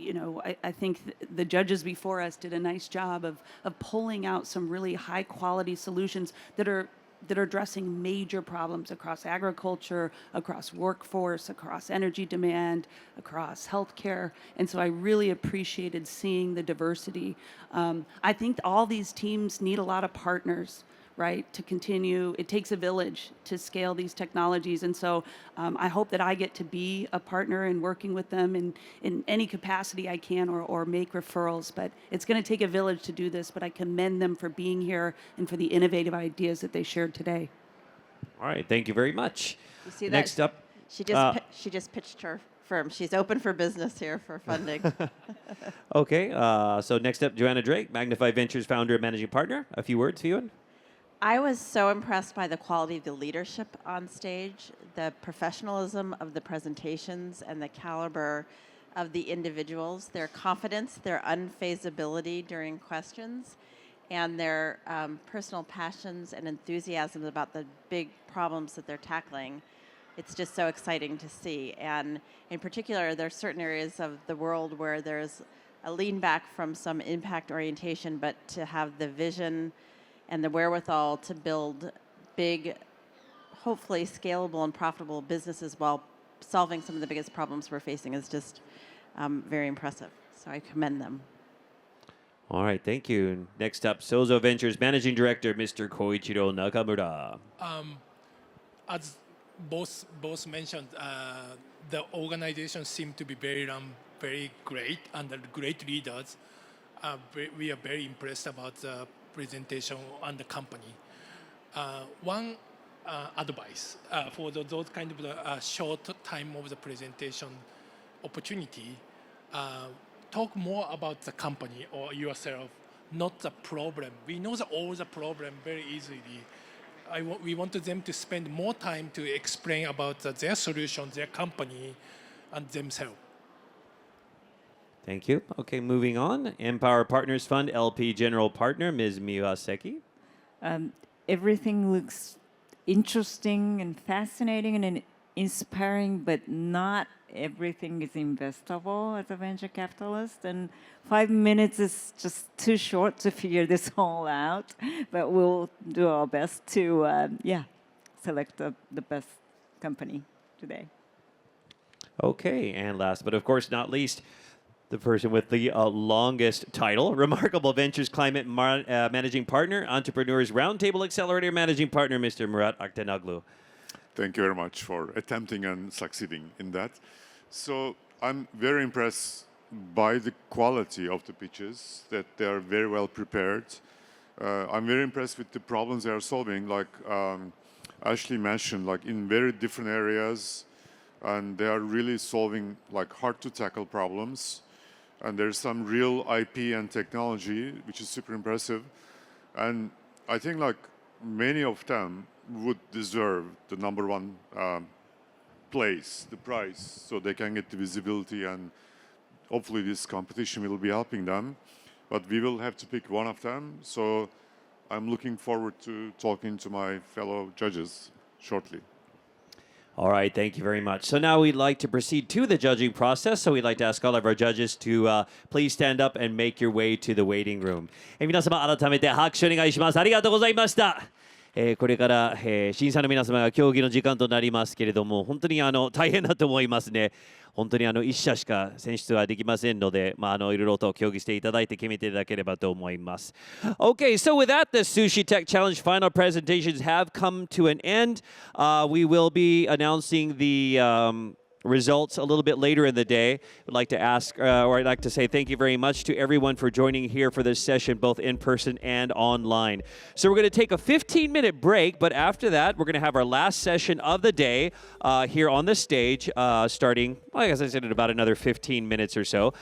I think the judges before us did a nice job of pulling out some really high quality solutions that are addressing major problems across agriculture, across workforce, across energy demand, across healthcare. And so I really appreciated seeing the diversity. I think all these teams need a lot of partners, right, to continue. It takes a village to scale these technologies. And so I hope that I get to be a partner in working with them in any capacity I can or make referrals. But it's going to take a village to do this. But I commend them for being here and for the innovative ideas that they shared today. All right, thank you very much. You see Next that? up. She just pitched her firm. She's open for business here for funding. Okay, so next up, Joanna Drake, Magnify Ventures founder and managing partner. A few words, Fion? I was so impressed by the quality of the leadership on stage, the professionalism of the presentations, and the caliber of the individuals, their confidence, their unfazability during questions, and their personal passions and enthusiasm about the big problems that they're tackling. It's just so exciting to see. And in particular, there are certain areas of the world where there's a lean back from some impact orientation, but to have the vision and the wherewithal to build big, hopefully scalable and profitable businesses while solving some of the biggest problems we're facing is just very impressive. So I commend them. All right, thank you. Next up, Sozo Ventures Managing Director, Mr. Koichiro Nakamura. As both mentioned, the organization seemed to be very great, under great leaders. We are very impressed about the presentation on the company. One advice for those kind of short time of the presentation opportunity, talk more about the company or yourself, not the problem. We know all the problem very easily. We wanted them to spend more time to explain about their solutions, their company, and themselves. Thank you. Okay, moving on. Empower Partners Fund LP General Partner, Ms. Miyaseki. Everything looks interesting and fascinating and inspiring, but not everything is investable as a venture capitalist, and 5 minutes is just too short to figure this all out. But we'll do our best to, select the best company today. Okay, and last but of course not least, the person with the longest title, Remarkable Ventures Climate Managing Partner, Entrepreneurs Roundtable Accelerator Managing Partner, Mr. Murat Aktanoglu. Thank you very much for attempting and succeeding in that. So I'm very impressed by the quality of the pitches, that they are very well prepared. I'm very impressed with the problems they are solving, like Ashley mentioned, like in very different areas, and they are really solving like hard to tackle problems. And there's some real IP and technology, which is super impressive. And I think like many of them would deserve the number one place, the prize, so they can get the visibility, and hopefully this competition will be helping them. But we will have to pick one of them. So I'm looking forward to talking to my fellow judges shortly. All right, thank you very much. So now we'd like to proceed to the judging process. So we'd like to ask all of our judges to please stand up and make your way to the waiting room. 皆様改めて拍手お願いします。ありがとうございました。これから、審査の皆様が競技の時間となりますけれども、本当に大変だと思いますね。本当に1社しか選出はできませんので、いろいろと協議していただいて決めていただければと思います。Okay, so with that, the Sushi Tech Challenge final presentations have come to an end. We will be announcing the results a little bit later in the day. I'd like to ask, or I'd like to say thank you very much to everyone for joining here for this session, both in person and online. So we're going to take a 15-minute break, but after that, we're going to have our last session of the day here on the stage, starting, well, as I said, in about another 15 minutes or so.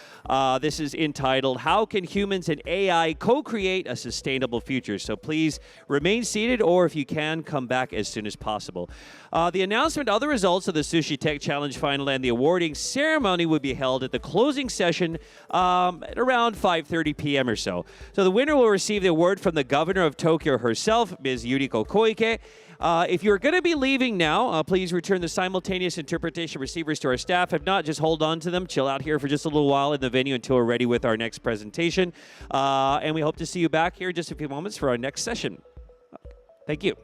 This is entitled, How Can Humans and AI Co-Create a Sustainable Future? So please remain seated, or if you can, come back as soon as possible. The announcement of the results of the Sushi Tech Challenge final and the awarding ceremony would be held at the closing session at around 5:30 p.m. or so. So the winner will receive the award from the governor of Tokyo herself, Ms. Yuriko Koike. If you're going to be leaving now, please return the simultaneous interpretation receivers to our staff. If not, just hold on to them. Chill out here for just a little while in the venue until we're ready with our next presentation. And we hope to see you back here in just a few moments for our next session. Thank you.